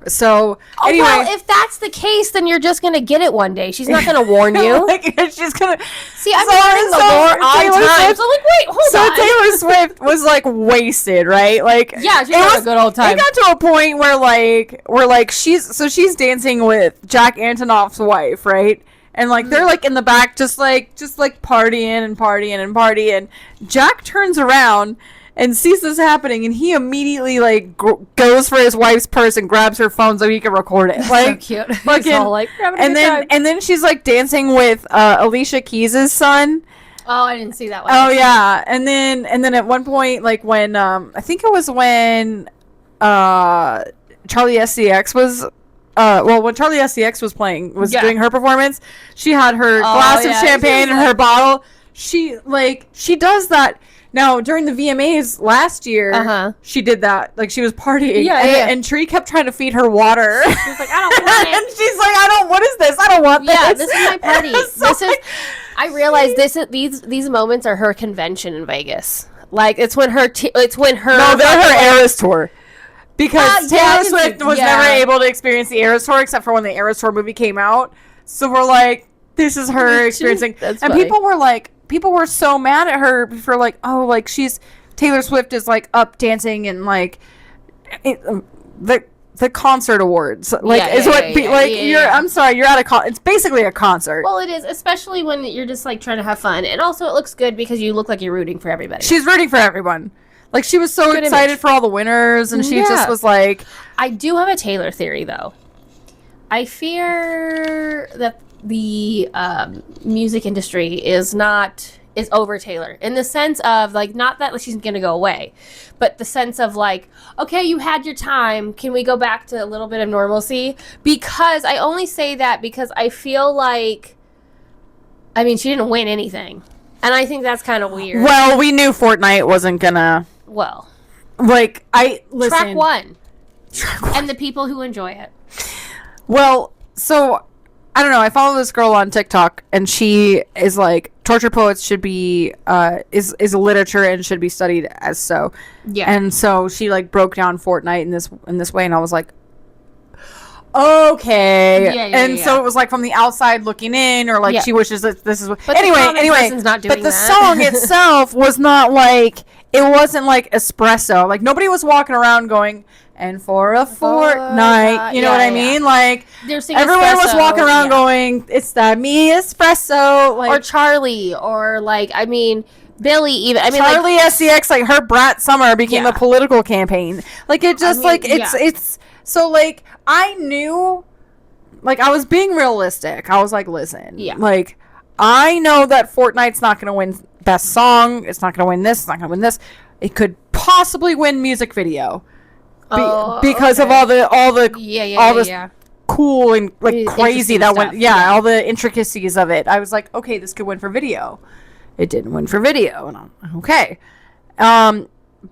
So, anyway. Well, if that's the case, then you're just going to get it one day. She's not going to warn you. She's going to... See, I'm learning the lore on time. So, like, wait, hold on. So, Taylor Swift was, like, wasted, right? Like, yeah, she had a good old time. It got to a point where she's dancing with Jack Antonoff's wife, right? And, like, they're, like, in the back just partying and partying and partying. Jack turns around and sees this happening, and he immediately, like, goes for his wife's purse and grabs her phone so he can record it. Like, so cute. Fucking, all, like, and then she's, like, dancing with Alicia Keys' son. Oh, I didn't see that one. Oh, yeah. And then at one point, like, when, I think it was when Charlie SCX was... when Charlie SCX was doing her performance, she had her glass of champagne and her bottle. She does that. Now, during the VMAs last year, she did that. Like, she was partying. And Tree kept trying to feed her water. She's like, I don't want it. And she's like, what is this? I don't want this. Yeah, this is my party. I realize these moments are her convention in Vegas. Like, it's when her... No, they're her Eras tour. Because Taylor Swift was never able to experience the Eras tour except for when the Eras tour movie came out. So we're like, this is her experiencing. And funny. People were so mad at her for like, oh, like Taylor Swift is like up dancing and like the concert awards. Like I'm sorry, you're at it's basically a concert. Well, it is, especially when you're just like trying to have fun. And also it looks good because you look like you're rooting for everybody. She's rooting for everyone. Like, she was so excited for all the winners, and she just was like... I do have a Taylor theory, though. I fear that the music industry is over Taylor. In the sense of, like, not that she's going to go away, but the sense of, like, okay, you had your time. Can we go back to a little bit of normalcy? Because I only say that because I feel like... I mean, she didn't win anything. And I think that's kind of weird. Well, we knew Fortnite wasn't gonna... Well. Like, listen. Track one. And the people who enjoy it. Well, so, I don't know. I follow this girl on TikTok, and she is like, torture poets should be, is literature and should be studied as so. Yeah. And so she, like, broke down Fortnite in this way, and I was like, okay. And so it was like from the outside looking in, or like she wishes that this is what... But anyway, not doing but the song itself was not like... It wasn't like espresso. Like, nobody was walking around going, and for a fortnight, you know what I mean? Like, everyone was walking around going, it's that me espresso. Like, or Charlie, or like, I mean, Billy even. I mean, Charlie SCX, like, her Brat Summer became a political campaign. Like, it just, it's... So, like, I knew... Like, I was being realistic. I was like, listen. Yeah. Like, I know that Fortnite's not going to win Best Song. It's not going to win this. It's not going to win this. It could possibly win Music Video. Because of all the cool and, like, crazy that went... Yeah, all the intricacies of it. I was like, okay, this could win for video. It didn't win for video. And I'm okay.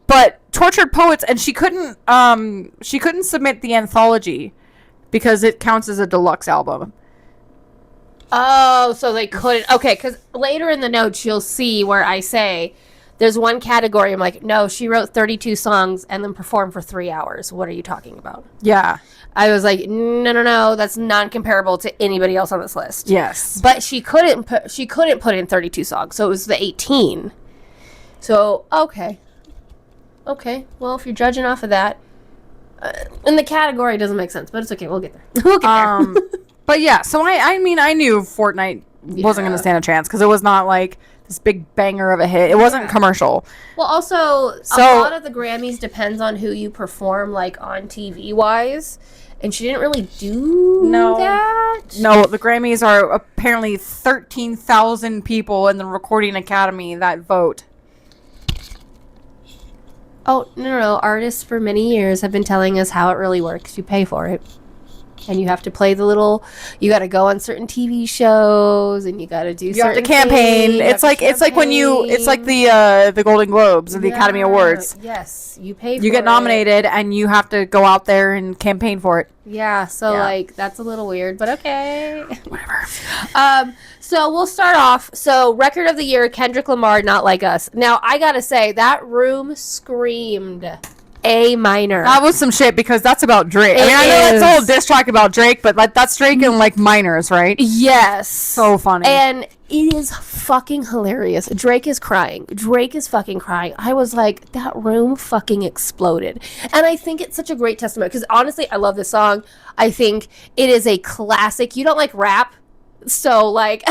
But Tortured Poets, and she couldn't submit the anthology because it counts as a deluxe album. Oh, so they couldn't. Okay, because later in the notes you'll see where I say There's one category. I'm like, no, she wrote 32 songs and then performed for 3 hours. What are you talking about? Yeah. I was like, no, that's non-comparable to anybody else on this list. Yes. But she couldn't put in 32 songs, so it was the 18. So, okay. Well, if you're judging off of that, in the category doesn't make sense, but it's okay. We'll get there. But yeah, so I mean, I knew Fortnite wasn't going to stand a chance because it was not like this big banger of a hit. It wasn't commercial. Well, also, a lot of the Grammys depends on who you perform, like, on TV-wise. And she didn't really do that. No, the Grammys are apparently 13,000 people in the Recording Academy that vote. Oh, no. Artists for many years have been telling us how it really works. You pay for it. And you have to play you got to go on certain TV shows, and you got to do certain have to campaign. It's like the Golden Globes or the Academy Awards. Yes, you pay for it. You get nominated, and you have to go out there and campaign for it. Yeah, so like that's a little weird, but okay. Whatever. So we'll start off. So record of the year, Kendrick Lamar, Not Like Us. Now I got to say that room screamed A minor. That was some shit because that's about Drake. I know it's a whole diss track about Drake, but like that's Drake and like minors, right? Yes. So funny. And it is fucking hilarious. Drake is crying. Drake is fucking crying. I was like, that room fucking exploded. And I think it's such a great testament because honestly, I love this song. I think it is a classic. You don't like rap, so like,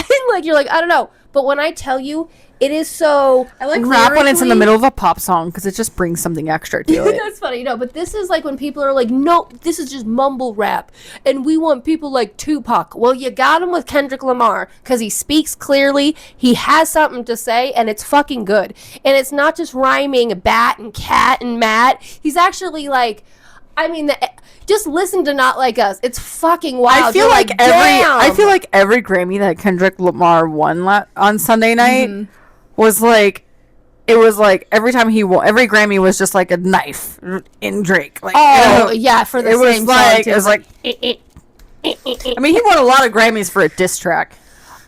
you're like, I don't know. But when I tell you, it is so... I like rap when it's in the middle of a pop song because it just brings something extra to it. That's funny, but this is like when people are like, no, this is just mumble rap, and we want people like Tupac. Well, you got him with Kendrick Lamar because he speaks clearly, he has something to say, and it's fucking good. And it's not just rhyming bat and cat and mat. He's actually like... I mean, just listen to Not Like Us. It's fucking wild. I feel like every Grammy that Kendrick Lamar won on Sunday night was like, it was like every time he won, every Grammy was just like a knife in Drake. Like, for the same song too. It was like, I mean, he won a lot of Grammys for a diss track.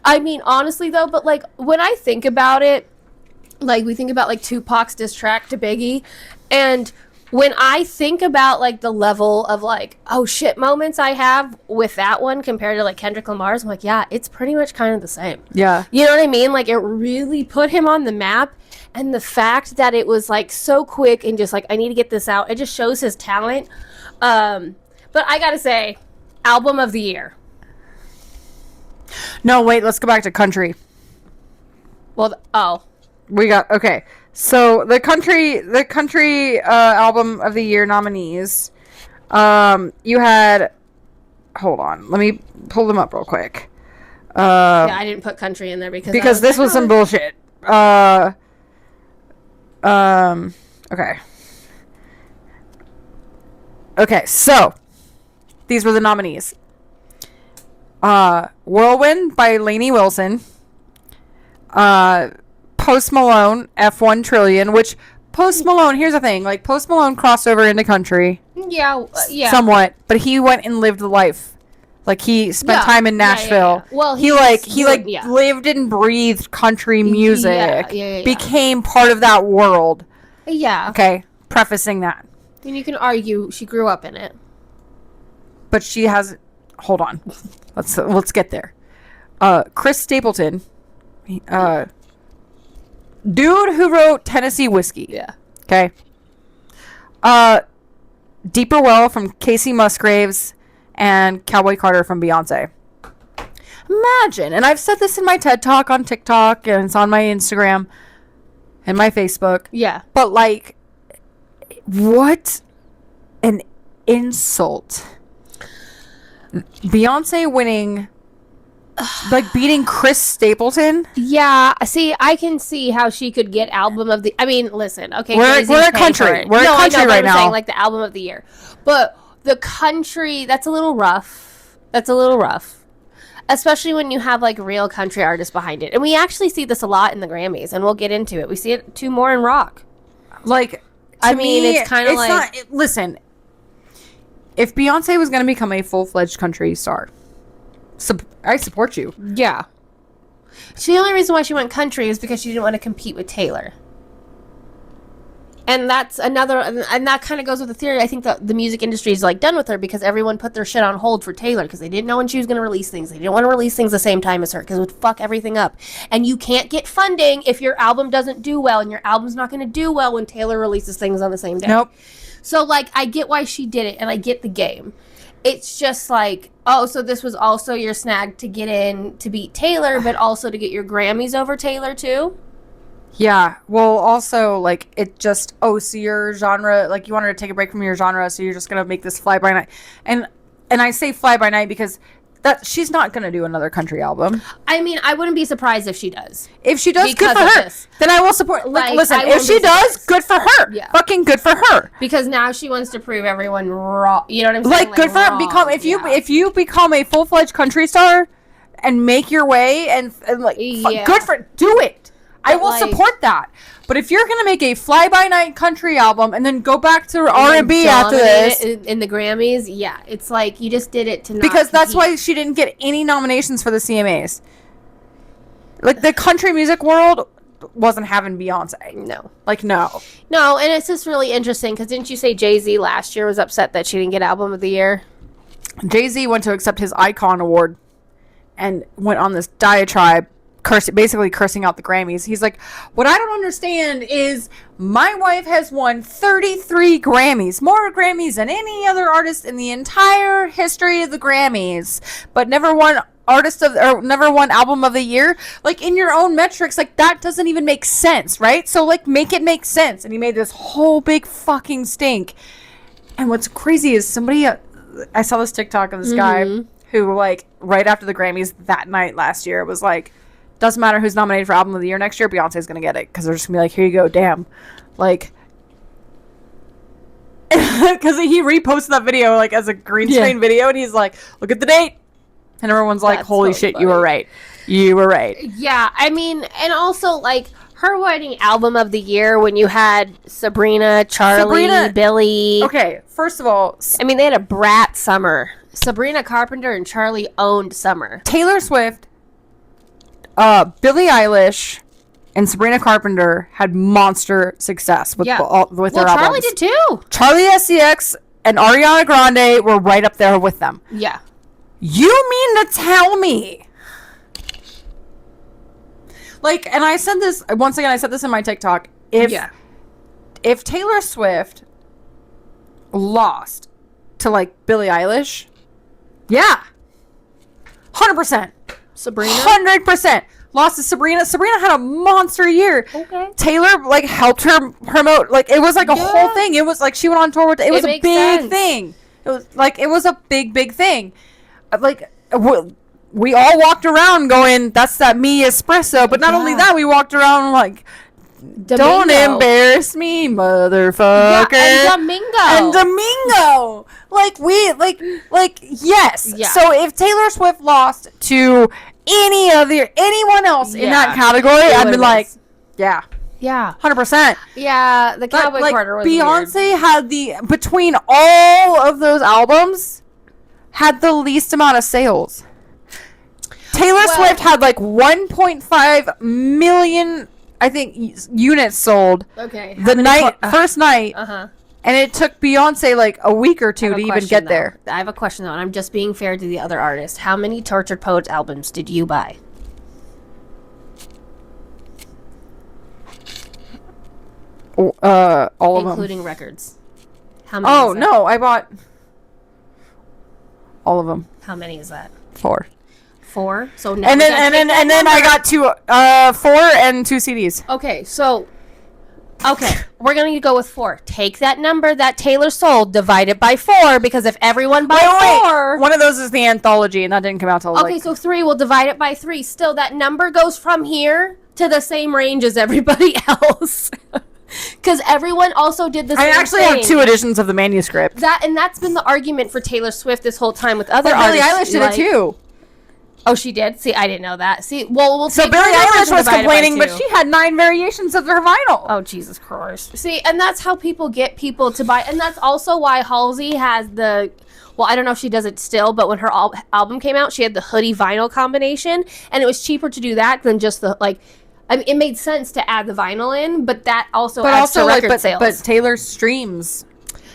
I mean, honestly though, but like when I think about it, like we think about like Tupac's diss track to Biggie, and when I think about like the level of like, oh shit moments I have with that one compared to like Kendrick Lamar's, I'm like, yeah, it's pretty much kind of the same. Yeah. You know what I mean? Like it really put him on the map, and the fact that it was like so quick and just like, I need to get this out. It just shows his talent. But I gotta say, album of the year. No, wait, let's go back to country. Well, we got, okay. So the country album of the year nominees, you had, hold on, let me pull them up real quick. Yeah, I didn't put country in there because this was some bullshit. Okay. Okay, so these were the nominees. Whirlwind by Lainey Wilson. Post Malone, F1 Trillion, which Post Malone, here's the thing, like Post Malone crossed over into country. Yeah. Somewhat, but he went and lived the life. Like he spent time in Nashville. Yeah. Well, he lived and breathed country music. Became part of that world. Yeah. Okay, prefacing that. And you can argue she grew up in it. But she has, hold on. Let's get there. Chris Stapleton, dude who wrote Tennessee Whiskey. Yeah. Okay. Deeper Well from Casey Musgraves and Cowboy Carter from Beyonce. Imagine, and I've said this in my TED Talk on TikTok, and it's on my Instagram and my Facebook. Yeah. But like, what an insult. Beyonce winning, like beating Chris Stapleton. Yeah, see, I can see how she could get album of the. I mean, listen, okay, we're a country. We're a country right now. Saying, like the album of the year, but the country, that's a little rough. Especially when you have like real country artists behind it, and we actually see this a lot in the Grammys, and we'll get into it. We see it too more in rock. Like, I mean, it's kind of like listen. If Beyonce was going to become a full-fledged country star, I support you. Yeah. The only reason why she went country is because she didn't want to compete with Taylor. And that's another, and that kind of goes with the theory. I think that the music industry is like done with her because everyone put their shit on hold for Taylor because they didn't know when she was going to release things. They didn't want to release things the same time as her because it would fuck everything up. And you can't get funding if your album doesn't do well, and your album's not going to do well when Taylor releases things on the same day. Nope. So, like, I get why she did it, and I get the game. It's just like, oh, so this was also your snag to get in to beat Taylor, but also to get your Grammys over Taylor, too? Yeah. Well, also, like, it just, so your genre, like, you wanted to take a break from your genre, so you're just going to make this fly by night. And I say fly by night because she's not going to do another country album. I mean, I wouldn't be surprised if she does. If she does, good for her. Then I will support. Like, listen, if she does, good for her. Yeah. Fucking good for her. Because now she wants to prove everyone wrong. You know what I'm saying? Like good for her. If you become a full-fledged country star and make your way and like good for do it. I will support that. But if you're gonna make a fly-by-night country album and then go back to R&B after this in the Grammys, yeah, it's like you just did it to not because that's why she didn't get any nominations for the CMAs. Like the country music world wasn't having Beyonce. No, no, and it's just really interesting because didn't you say Jay-Z last year was upset that she didn't get Album of the Year? Jay-Z went to accept his Icon Award and went on this diatribe. Basically cursing out the Grammys. He's like, what I don't understand is my wife has won 33 Grammys, more Grammys than any other artist in the entire history of the Grammys, but never won never won Album of the Year. Like in your own metrics, like that doesn't even make sense, right? So like make it make sense. And he made this whole big fucking stink. And what's crazy is I saw this TikTok of this guy who like right after the Grammys that night last year was like, doesn't matter who's nominated for Album of the Year next year, Beyonce's going to get it. Because they're just going to be like, here you go, damn. Like, because he reposted that video, like, as a green screen video. And he's like, look at the date. And everyone's like, holy shit, funny. You were right. You were right. Yeah, I mean, and also, like, her winning Album of the Year when you had Sabrina, Charlie, Billie. Okay, first of all. I mean, they had a brat summer. Sabrina Carpenter and Charlie owned summer. Taylor Swift. Billie Eilish and Sabrina Carpenter had monster success with their albums. Charlie did too. Charlie XCX and Ariana Grande were right up there with them. Yeah. You mean to tell me? Like, and I said this once again. I said this in my TikTok. If Taylor Swift lost to like Billie Eilish, 100%. Sabrina? 100%. Lost to Sabrina. Sabrina had a monster year. Okay. Taylor, like, helped her promote. Like, it was, like, a whole thing. It was, like, she went on tour with... It was a big thing. It was, like, it was a big, big thing. Like, we all walked around going, that's that me espresso. But not only that, we walked around, like... Domingo. Don't embarrass me, motherfucker. Yeah, and Domingo. Like, yes. Yeah. So if Taylor Swift lost to anyone else in that category, I'd be like, yeah. 100%. Yeah, the Cowboy Carter was Beyonce weird. had between all of those albums, had the least amount of sales. Taylor Swift had like 1.5 million... I think units sold. Okay. First night. And it took Beyonce like a week or two to even get there. I have a question though, and I'm just being fair to the other artists. How many Tortured Poets albums did you buy? All of them. Including records. How many? No, I bought all of them. How many is that? 4. 4. So now and then I got 2 4 and 2 CDs. Okay, so we're gonna need to go with 4. Take that number that Taylor sold, divide it by 4, because if everyone buys 4, one of those is the anthology, and that didn't come out till so 3. We'll divide it by 3. Still, that number goes from here to the same range as everybody else. Because everyone also did the same thing. I actually have 2 editions of the manuscript. That's been the argument for Taylor Swift this whole time with other artists. Billie Eilish did it too. Oh, she did? See, I didn't know that. See, so Billie Eilish was complaining, but she had 9 variations of her vinyl. Oh, Jesus Christ. See, and that's how people get people to buy. And that's also why Halsey has I don't know if she does it still, but when her album came out, she had the hoodie vinyl combination. And it was cheaper to do that than just I mean, it made sense to add the vinyl in, but that also adds to record sales. But Taylor's streams.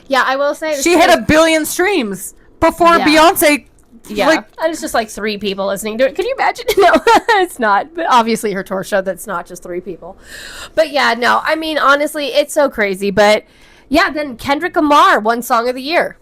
Yeah, I will say she hit 1 billion streams before Beyonce. Yeah, and it's just like 3 people listening to it. Can you imagine? No, it's not. But obviously, her tour showed that's not just 3 people. But yeah, no. I mean, honestly, it's so crazy. But yeah, then Kendrick Lamar won Song of the Year.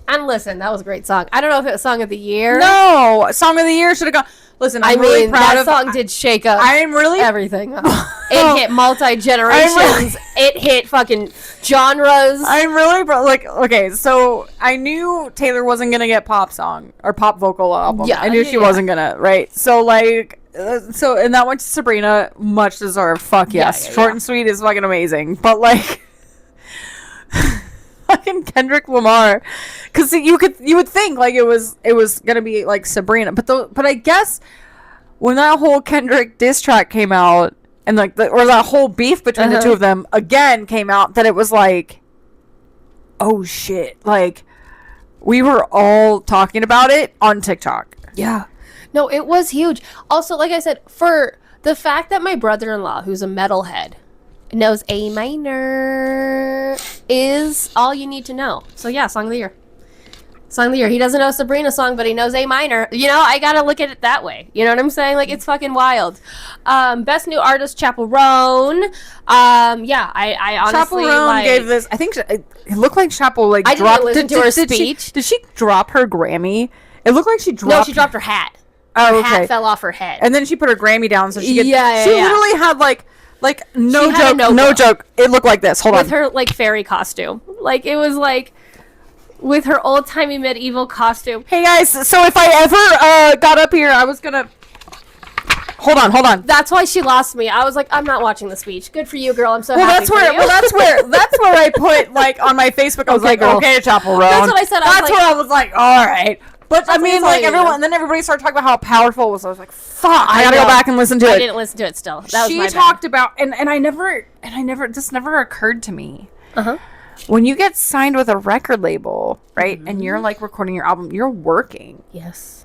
And listen, that was a great song. I don't know if it was Song of the Year. No, Song of the Year should have gone. Listen, I'm really proud of that song. Did shake up. I'm really everything. It hit multi-generations. It hit fucking genres. I'm really okay. So I knew Taylor wasn't gonna get pop song or pop vocal album. Yeah, I knew she wasn't gonna. Right. So like, and that went to Sabrina. Much deserved. Fuck yes. Short and sweet is fucking amazing. But like, fucking Kendrick Lamar, because you would think like it was gonna be like Sabrina, but I guess when that whole Kendrick diss track came out and like or that whole beef between the two of them again came out, that it was like, oh shit, like we were all talking about it on TikTok. Yeah, no, it was huge. Also, like I said, for the fact that my brother-in-law, who's a metalhead, knows A minor is all you need to know. So yeah, Song of the Year. Song of the Year. He doesn't know Sabrina's song, but he knows A minor. You know, I gotta look at it that way. You know what I'm saying? Like, it's fucking wild. Best New Artist, Chappell Roan. Yeah, I honestly, Chappell Roan gave this. I think it looked like Chappell like I dropped. Didn't listen to her speech. Did she drop her Grammy? It looked like she dropped. No, she dropped her hat. Her hat fell off her head, and then she put her Grammy down so she could. She literally had like no joke. It looked like this. Hold on. With her like fairy costume, like it was like. With her old-timey medieval costume. Hey guys, so if I ever got up here, I was gonna... Hold on. That's why she lost me. I was like, I'm not watching the speech. Good for you, girl. I'm so happy that's where I put, like, on my Facebook, I was like, girl. Okay, Chappell Roan. That's what I said. That's where I was like, all right. But, I mean, like, everyone... And then everybody started talking about how powerful it was. I was like, fuck, I gotta go back and listen to it. I didn't listen to it still. That was my bad. She talked about... And I never... This never occurred to me. When you get signed with a record label, right, and you're like recording your album, you're working. Yes.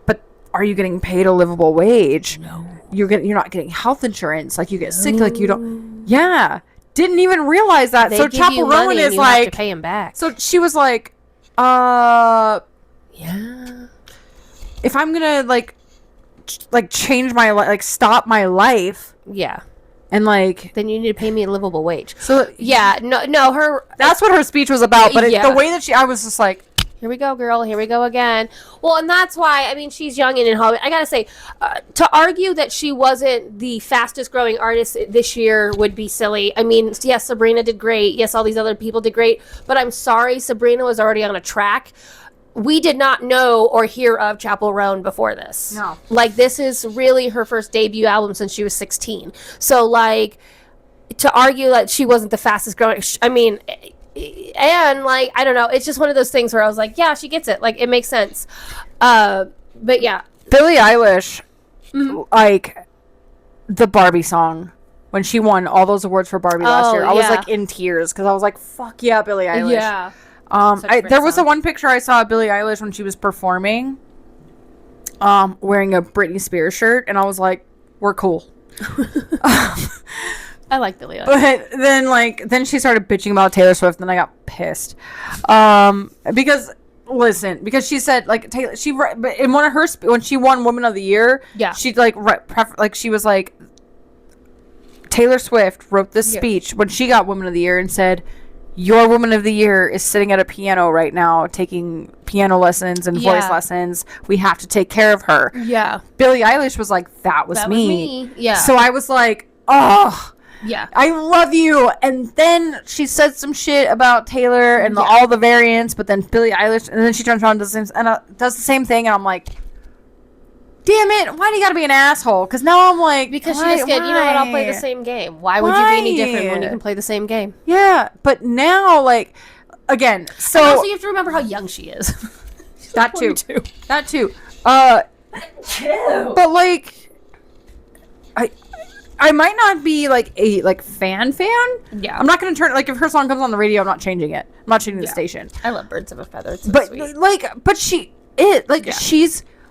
But are you getting paid a livable wage? No. You're not getting health insurance. Like you get sick, like you don't. Yeah. Didn't even realize that. They so give Chappell you money Roan and is you like have to pay him back. So she was like, yeah. If I'm gonna like change my like stop my life. Yeah. And like, then you need to pay me a livable wage. So yeah, no, her. That's what her speech was about. But the way that I was just like, here we go, girl. Here we go again. Well, and that's why I mean she's young and in Hollywood. I gotta say, to argue that she wasn't the fastest growing artist this year would be silly. I mean, yes, Sabrina did great. Yes, all these other people did great. But I'm sorry, Sabrina was already on a track. We did not know or hear of Chappell Roan before this. No. Like, this is really her first debut album since she was 16. So, like, to argue that she wasn't the fastest growing, I mean, and, like, I don't know. It's just one of those things where I was like, yeah, she gets it. Like, it makes sense. But, yeah. Billie Eilish, like, the Barbie song, when she won all those awards for Barbie last year, I was, like, in tears because I was like, fuck yeah, Billie Eilish. Yeah. There was the one picture I saw of Billie Eilish when she was performing, wearing a Britney Spears shirt, and I was like, "We're cool." I like Billie Eilish, but then she started bitching about Taylor Swift, and I got pissed, because she said like Taylor, but in one of her when she won Woman of the Year, she she was like, Taylor Swift wrote this speech when she got Woman of the Year and said, your Woman of the Year is sitting at a piano right now taking piano lessons and voice lessons. We have to take care of her. Yeah. Billie Eilish was like, that was me. Yeah. So I was like, oh, yeah, I love you. And then she said some shit about Taylor and all the variants, but then Billie Eilish, and then she turns around and does the same thing, and I'm like, damn it, why do you gotta be an asshole? Because now I'm like... Because she just said, you know what, I'll play the same game. Why would you be any different when you can play the same game? Yeah, but now, like, again, so... And also, you have to remember how young she is. That too. That too. But, like, I might not be, like, a, like, fan. Yeah. I'm not gonna turn... Like, if her song comes on the radio, I'm not changing it. I'm not changing the station. I love Birds of a Feather. It's so but, sweet. Like, but she's...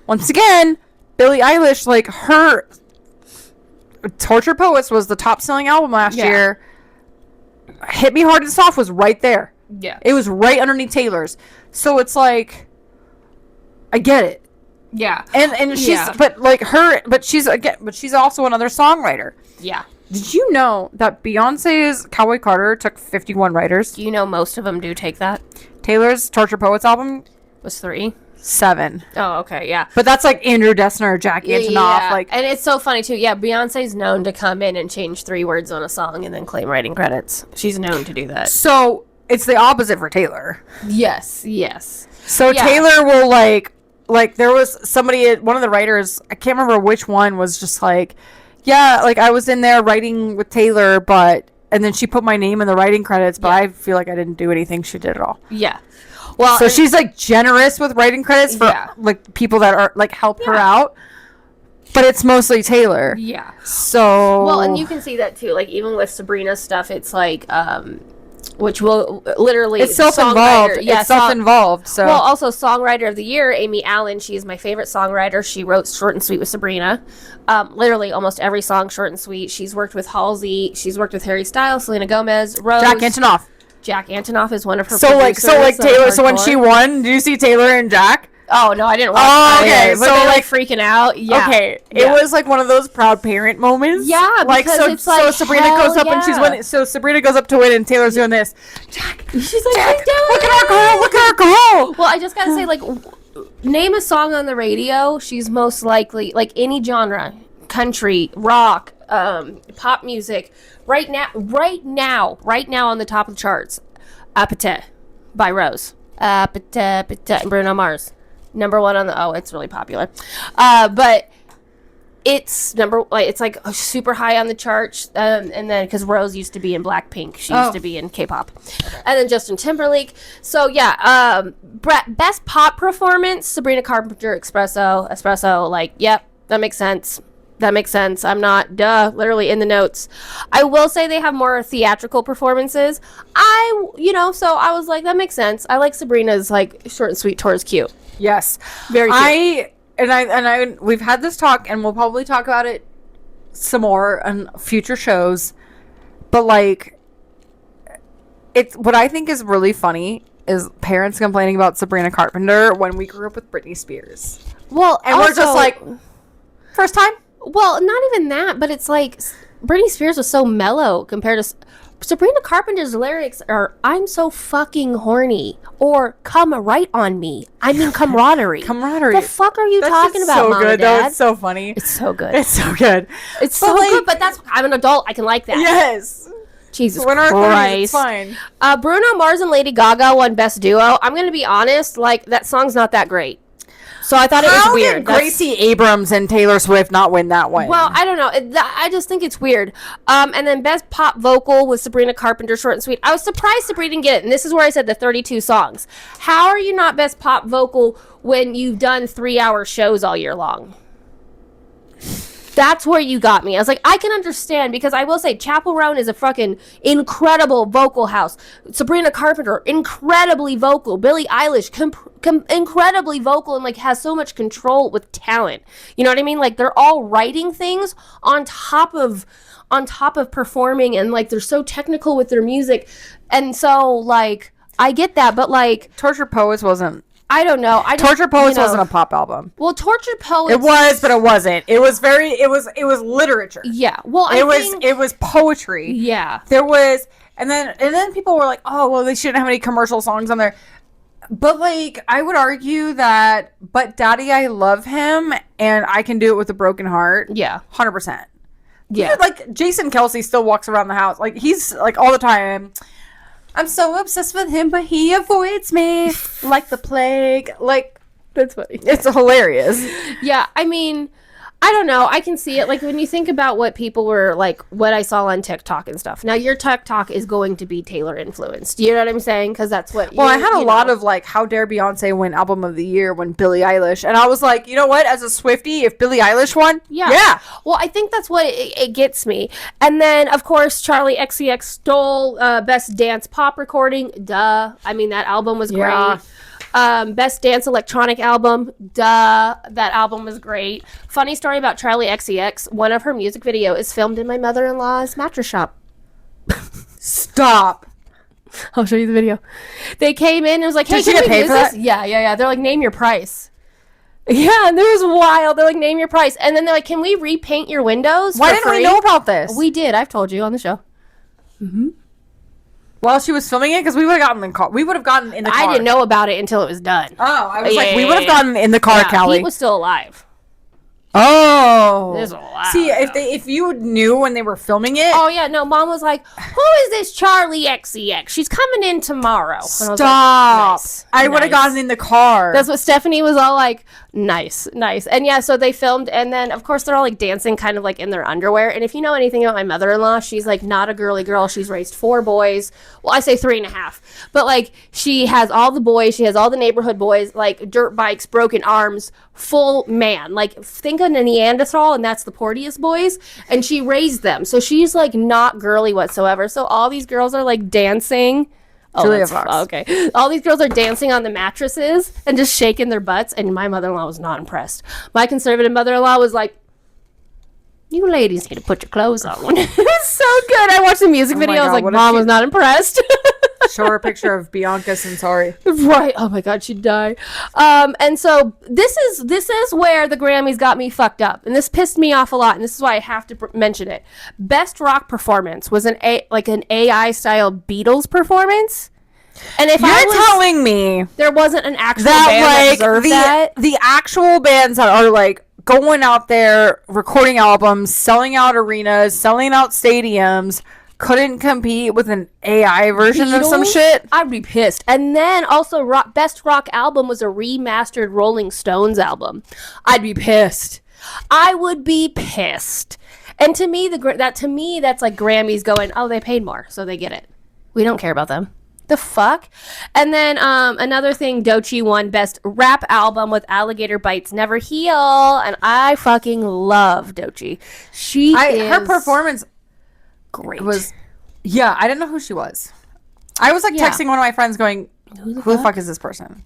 Once again... Billie Eilish, like, her Tortured Poets was the top selling album last year. Hit Me Hard and Soft was right there. Yeah. It was right underneath Taylor's. So it's like, I get it. Yeah. And she's, but she's also another songwriter. Yeah. Did you know that Beyonce's Cowboy Carter took 51 writers? Do you know most of them do take that? Taylor's Tortured Poets album was 3. 7. Oh, okay, yeah. But that's like Andrew Dessner, Jack Antonoff, like, and it's so funny too. Yeah, Beyonce's known to come in and change 3 words on a song and then claim writing credits. She's known to do that. So it's the opposite for Taylor. Yes. So Taylor will like there was somebody, one of the writers, I can't remember which one, was just like, yeah, like I was in there writing with Taylor, and then she put my name in the writing credits, but I feel like I didn't do anything she did at all. Yeah. Well, so she's like generous with writing credits for like people that are like help her out, but it's mostly Taylor. Yeah. So well, and you can see that too. Like even with Sabrina's stuff, it's like which will literally it's self-involved. It's self-involved. So well, also songwriter of the year, Amy Allen. She's my favorite songwriter. She wrote Short and Sweet with Sabrina. Literally almost every song Short and Sweet. She's worked with Halsey. She's worked with Harry Styles, Selena Gomez, Rose. Jack Antonoff is one of her producers. So Taylor. So when she won, did you see Taylor and Jack? Oh no, I didn't watch. Oh, okay. But so they like freaking out. Yeah. Okay. It was like one of those proud parent moments. Yeah. Like so Sabrina goes up and she's winning. So Sabrina goes up to win and Taylor's doing this. Jack. She's like, Jack, look at our girl. Look at our girl. Well, I just gotta say, like, name a song on the radio. She's most likely like any genre, country, rock, pop music. Right now on the top of the charts. Appetite by Rose. Appetite and Bruno Mars. Number 1 on the it's really popular. But it's it's like super high on the charts. And then because Rose used to be in Blackpink, she used to be in K-pop. And then Justin Timberlake. So yeah, best pop performance, Sabrina Carpenter, Espresso, like, yep, that makes sense. I'm not literally in the notes. I will say they have more theatrical performances. So I was like, that makes sense. I like Sabrina's like Short and Sweet tour is cute. Yes. Very cute. We've had this talk and we'll probably talk about it some more on future shows. But like it's what I think is really funny is parents complaining about Sabrina Carpenter when we grew up with Britney Spears. Well, and we're just like, first time? Well, not even that, but it's like Britney Spears was so mellow compared to Sabrina Carpenter's lyrics are "I'm so fucking horny" or "Come right on me." I mean camaraderie. Camaraderie. The fuck are you talking about, so Mom good, and Dad? Though. It's so funny. It's so good. It's so good. It's so good. But I'm an adult. I can like that. Yes. Jesus Christ. 30s, it's fine. Bruno Mars and Lady Gaga won Best Duo. I'm gonna be honest. Like that song's not that great. So I thought it was weird. How did Gracie Abrams and Taylor Swift not win that one? Well, I don't know. I just think it's weird. And then Best Pop Vocal with Sabrina Carpenter, Short and Sweet. I was surprised Sabrina didn't get it. And this is where I said the 32 songs. How are you not Best Pop Vocal when you've done 3-hour shows all year long? That's where you got me. I was like, I can understand because I will say Chappell Roan is a fucking incredible vocal house. Sabrina Carpenter, incredibly vocal. Billie Eilish, incredibly vocal and like has so much control with talent. You know what I mean? Like they're all writing things on top of performing and like they're so technical with their music. And so like I get that, but like Tortured Poets wasn't. I don't know. Tortured Poets wasn't a pop album. Well, Tortured Poets. It was, but it wasn't. It was it was literature. Yeah. Well, it was poetry. Yeah. There was, and then people were like, oh, well, they shouldn't have any commercial songs on there. But like, I would argue that, but Daddy, I Love Him, and I Can Do It With a Broken Heart. Yeah. 100%. Yeah. Dude, like Jason Kelce still walks around the house. Like he's like all the time. I'm so obsessed with him, but he avoids me like the plague. Like, that's funny. It's hilarious. Yeah, I mean, I don't know. I can see it. Like, when you think about what people were, like, what I saw on TikTok and stuff. Now, your TikTok is going to be Taylor influenced. You know what I'm saying? Because that's what I had a lot of, like, how dare Beyonce win Album of the Year when Billie Eilish. And I was like, you know what? As a Swiftie, if Billie Eilish won, yeah. Well, I think that's what it gets me. And then, of course, Charlie XCX stole Best Dance Pop Recording. Duh. I mean, that album was great. Best Dance Electronic Album. Duh. That album was great. Funny story about Charlie XCX. One of her music video is filmed in my mother-in-law's mattress shop. Stop. I'll show you the video. They came in and was like, hey, can we use this? Yeah. They're like, name your price. Yeah, and it was wild. They're like, name your price. And then they're like, can we repaint your windows? Why didn't we know about this? We did. I've told you on the show. Mm-hmm. While she was filming it, because we would have gotten in the car. We would have gotten in the car. I didn't know about it until it was done. Oh, I was we would have gotten in the car, Callie. He was still alive. Oh, there's a lot. See, if you knew when they were filming it. Oh yeah, no. Mom was like, "Who is this Charlie XCX? She's coming in tomorrow." Stop! Like, nice, I would have gotten in the car. That's what Stephanie was all like. Nice. And yeah, so they filmed, and then of course they're all like dancing, kind of like in their underwear. And if you know anything about my mother-in-law, she's like not a girly girl. She's raised 4 boys. Well, I say 3.5, but like she has all the boys. She has all the neighborhood boys, like dirt bikes, broken arms, full man. Like think of a Neanderthal, and that's the Porteous boys. And she raised them, so she's like not girly whatsoever. So all these girls are like dancing. Julia Fox. Okay. All these girls are dancing on the mattresses and just shaking their butts, and my mother-in-law was not impressed. My conservative mother-in-law was like, you ladies need to put your clothes on. It was so good. I watched the music video. I was like, Mom was not impressed. Show her a picture of Bianca Centauri. Right. Oh my God, she'd die. And so this is where the Grammys got me fucked up, and this pissed me off a lot, and this is why I have to mention it. Best rock performance was an AI style Beatles performance. And if you're telling me there wasn't an actual band that deserved that, the actual bands that are like going out there recording albums, selling out arenas, selling out stadiums, couldn't compete with an AI version Beatles? Of some shit, I'd be pissed. And then also best rock album was a remastered Rolling Stones album. I'd be pissed. I would be pissed. And to me, that's like Grammys going, oh, they paid more, so they get it. We don't care about them. The fuck? And then another thing, Doechii won best rap album with Alligator Bites Never Heal, and I fucking love Doechii. Her performance great. I didn't know who she was. I was like texting one of my friends going, who the fuck is this person?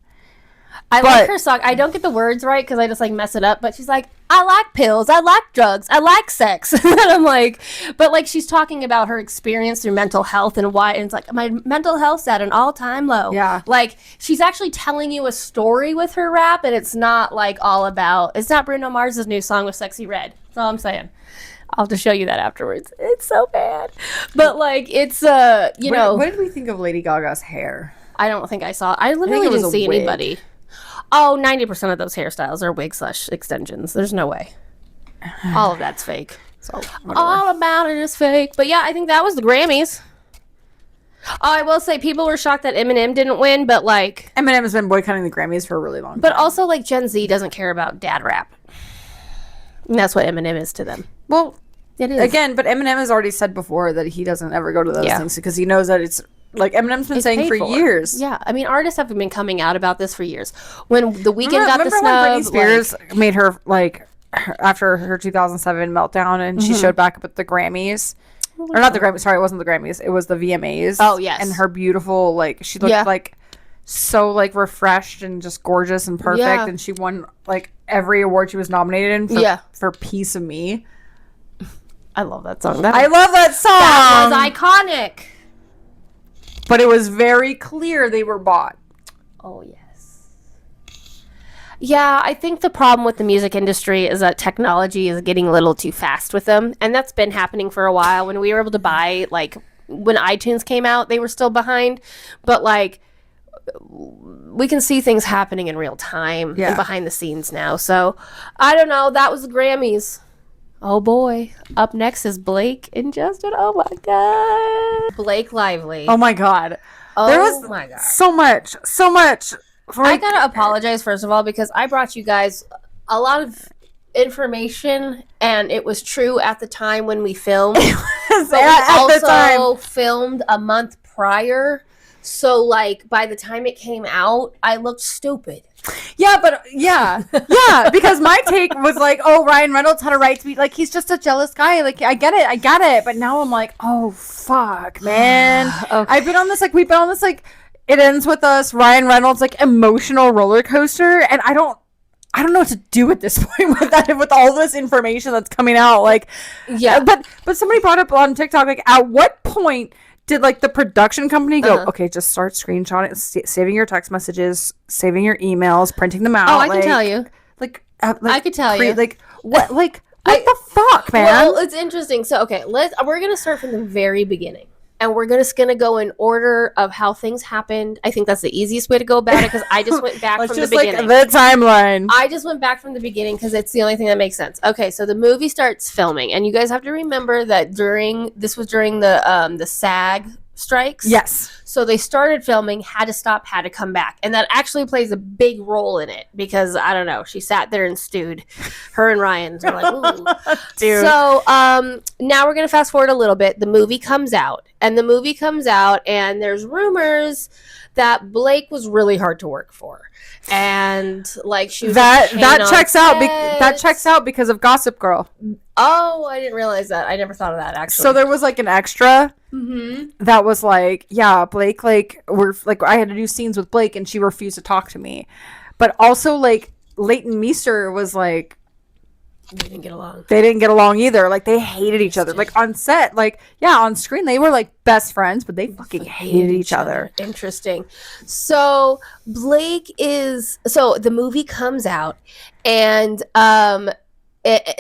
I like her song. I don't get the words right because I just like mess it up, but she's like, I like pills, I like drugs, I like sex. And I'm like, but like she's talking about her experience through mental health and why, and it's like, my mental health's at an all-time low. Yeah. Like she's actually telling you a story with her rap, and it's not like all about, it's not Bruno Mars's new song with Sexy Red. That's all I'm saying. I'll have to show you that afterwards. It's so bad. But like, it's, what did we think of Lady Gaga's hair? I don't think I saw, I literally didn't see anybody. Oh, 90% of those hairstyles are wig/extensions. There's no way. All of that's fake. So all about it is fake. But yeah, I think that was the Grammys. Oh, I will say people were shocked that Eminem didn't win, but like... Eminem has been boycotting the Grammys for a really long time. But also like Gen Z doesn't care about dad rap. And that's what Eminem is to them. Well, it is. Again, but Eminem has already said before that he doesn't ever go to those things because he knows that it's... Like Eminem's been saying for years. Yeah, I mean, artists have been coming out about this for years. When The Weeknd got the snub, when Britney Spears made her after her 2007 meltdown, and she showed back up at the Grammys, or not the Grammys. Sorry, it wasn't the Grammys. It was the VMAs. Oh yes, and her beautiful she looked like so refreshed and just gorgeous and perfect, and she won every award she was nominated in for Piece of Me. I love that song. I love that song. That was iconic. But it was very clear they were bought. Oh, yes. Yeah, I think the problem with the music industry is that technology is getting a little too fast with them. And that's been happening for a while. When we were able to buy, when iTunes came out, they were still behind. But, we can see things happening in real time and behind the scenes now. So, I don't know. That was the Grammys. Oh boy. Up next is Blake and Justin. Oh my God. Blake Lively. Oh my God. There was my God. So much. I gotta apologize, first of all, because I brought you guys a lot of information, and it was true at the time when we filmed. But we also filmed a month prior. So, by the time it came out, I looked stupid. Yeah, because my take was Ryan Reynolds had a right to be he's just a jealous guy. I get it. But now I'm like, oh fuck, man. Okay. I've been on this we've been on this it ends with us Ryan Reynolds like emotional roller coaster, and I don't know what to do at this point with that, with all this information that's coming out. Like, yeah, but somebody brought up on TikTok, like, at what point did like the production company go, okay, just start screenshotting, saving your text messages, saving your emails, printing them out? Oh, I can tell you. I could tell you. Like, what? Like, what the fuck, man? Well, it's interesting. So, okay, we're gonna start from the very beginning. And we're just going to go in order of how things happened. I think that's the easiest way to go about it, because I just went back from the beginning. Like the timeline. I just went back from the beginning because it's the only thing that makes sense. Okay, so the movie starts filming, and you guys have to remember that this was during the SAG strikes. Yes. So they started filming, had to stop, had to come back. And that actually plays a big role in it because, I don't know, she sat there and stewed. Her and Ryan were like, ooh. Dude. So now we're going to fast forward a little bit. The movie comes out, and there's rumors that Blake was really hard to work for. And like she was that checks out that checks out because of Gossip Girl. Oh, I didn't realize that. I never thought of that, actually. So there was like an extra that was like, yeah, Blake, like, I had to do scenes with Blake and she refused to talk to me. But also, like, Leighton Meester was like, they didn't get along. They didn't get along either. Like, they hated each other. Like, on set, like, yeah, on screen, they were like best friends, but they fucking hated each other. Interesting. So the movie comes out, and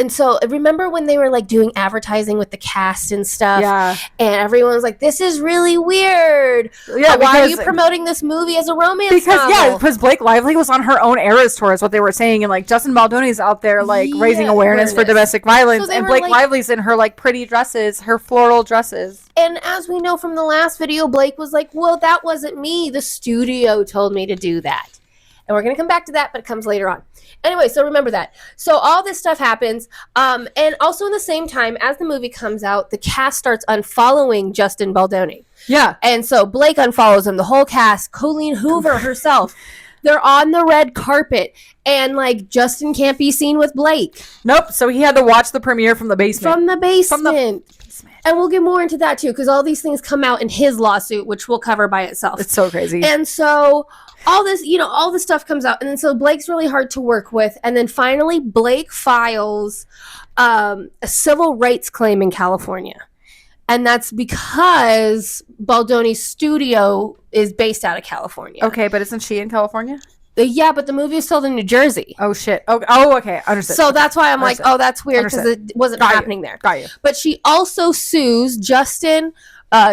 so remember when they were like doing advertising with the cast and stuff? Yeah. And everyone was like, "This is really weird. Yeah, why are you promoting this movie as a romance novel?" Yeah, because Blake Lively was on her own Eras tour, is what they were saying, and like Justin Baldoni's out there like raising awareness for domestic violence, and Blake Lively's in her like pretty dresses, her floral dresses. And as we know from the last video, Blake was like, "Well, that wasn't me. The studio told me to do that." And we're going to come back to that, but it comes later on. Anyway, so remember that. So all this stuff happens. And also in the same time, as the movie comes out, the cast starts unfollowing Justin Baldoni. Yeah. And so Blake unfollows him, the whole cast, Colleen Hoover herself. They're on the red carpet, and like Justin can't be seen with Blake. Nope. So he had to watch the premiere from the basement. And we'll get more into that too, because all these things come out in his lawsuit, which we'll cover by itself. It's so crazy. And so all this stuff comes out. And then so Blake's really hard to work with. And then finally, Blake files a civil rights claim in California. And that's because Baldoni's studio is based out of California. Okay, but isn't she in California? Yeah, but the movie is filmed in New Jersey. Oh, shit. Oh, okay. Understood. So that's why I'm like, oh, that's weird, because it wasn't happening there. Got you. But she also sues Justin,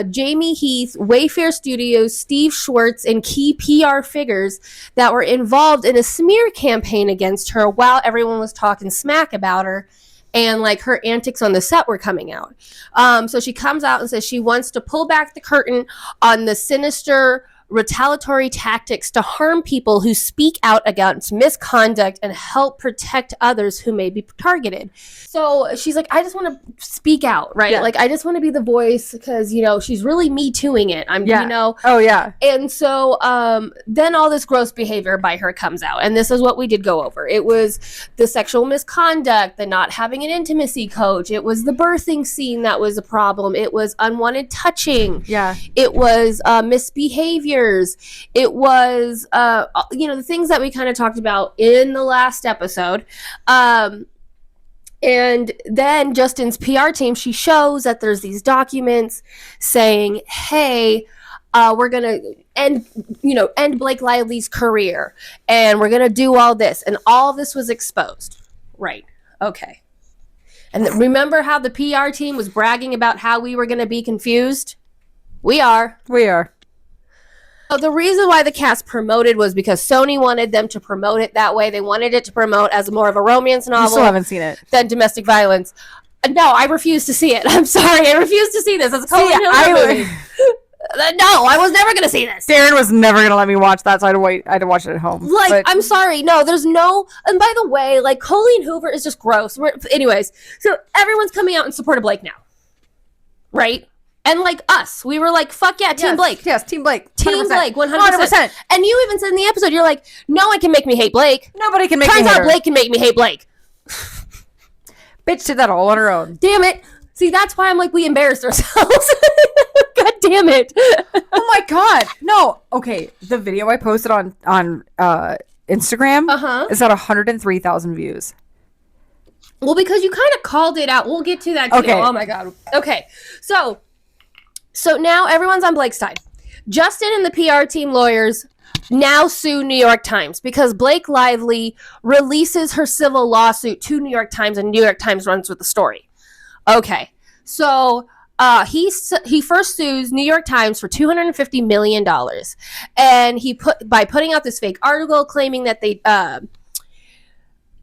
Jamie Heath, Wayfair Studios, Steve Schwartz, and key PR figures that were involved in a smear campaign against her while everyone was talking smack about her. And like her antics on the set were coming out. So she comes out and says she wants to pull back the curtain on the sinister retaliatory tactics to harm people who speak out against misconduct and help protect others who may be targeted. So she's like, I just want to speak out, right? Yeah. Like, I just want to be the voice, because, she's really me tooing it. Oh, yeah. And so then all this gross behavior by her comes out. And this is what we did go over. It was the sexual misconduct, the not having an intimacy coach. It was the birthing scene that was a problem. It was unwanted touching. Yeah. It was misbehavior. It was, the things that we kind of talked about in the last episode. And then Justin's PR team, she shows that there's these documents saying, hey, we're going to end Blake Lively's career, and we're going to do all this. And all this was exposed. Right. Okay. And remember how the PR team was bragging about how we were going to be confused? We are. So the reason why the cast promoted was because Sony wanted them to promote it that way. They wanted it to promote as more of a romance novel. You still haven't seen it. Than domestic violence. No, I refuse to see it. I'm sorry. I refuse to see this. It's a Colleen Hoover movie. No, I was never going to see this. Darren was never going to let me watch that, so I had to watch it at home. I'm sorry. No, there's no... And by the way, like, Colleen Hoover is just gross. Anyways, so everyone's coming out in support of Blake now. Right? And like us, we were like, fuck yeah, Team Blake. Yes, Team Blake. 100%. Team Blake, 100%. And you even said in the episode, you're like, no one can make me hate Blake. Nobody can make me hate her. Turns out Blake can make me hate Blake. Bitch did that all on her own. Damn it. See, that's why I'm like, we embarrassed ourselves. God damn damn it. Oh my God. No. Okay. The video I posted on Instagram is at 103,000 views. Well, because you kind of called it out. We'll get to that too. Okay. Oh my God. Okay. So now everyone's on Blake's side. Justin and the PR team lawyers now sue New York Times because Blake Lively releases her civil lawsuit to New York Times, and New York Times runs with the story. Okay. So he first sues New York Times for $250 million. And by putting out this fake article claiming that they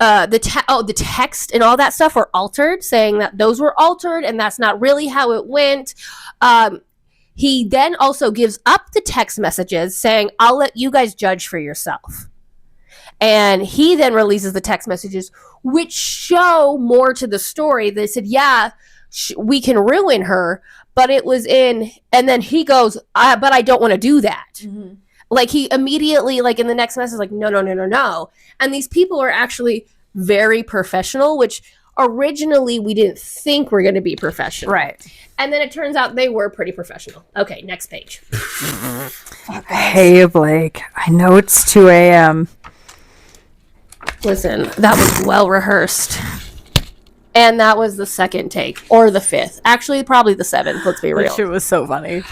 the text and all that stuff were altered, saying that those were altered and that's not really how it went. He then also gives up the text messages saying, I'll let you guys judge for yourself. And he then releases the text messages, which show more to the story. They said, yeah, we can ruin her, but it was in, and then he goes, but I don't want to do that. Mm-hmm. Like he immediately, like in the next message, like, no. And these people are actually very professional, which originally we didn't think were going to be professional. Right. And then it turns out they were pretty professional. Okay, next page. Hey, Blake. I know it's 2 a.m. Listen, that was well rehearsed. And that was the second take. Or the fifth. Actually, probably the seventh. Let's be real. That shit was so funny.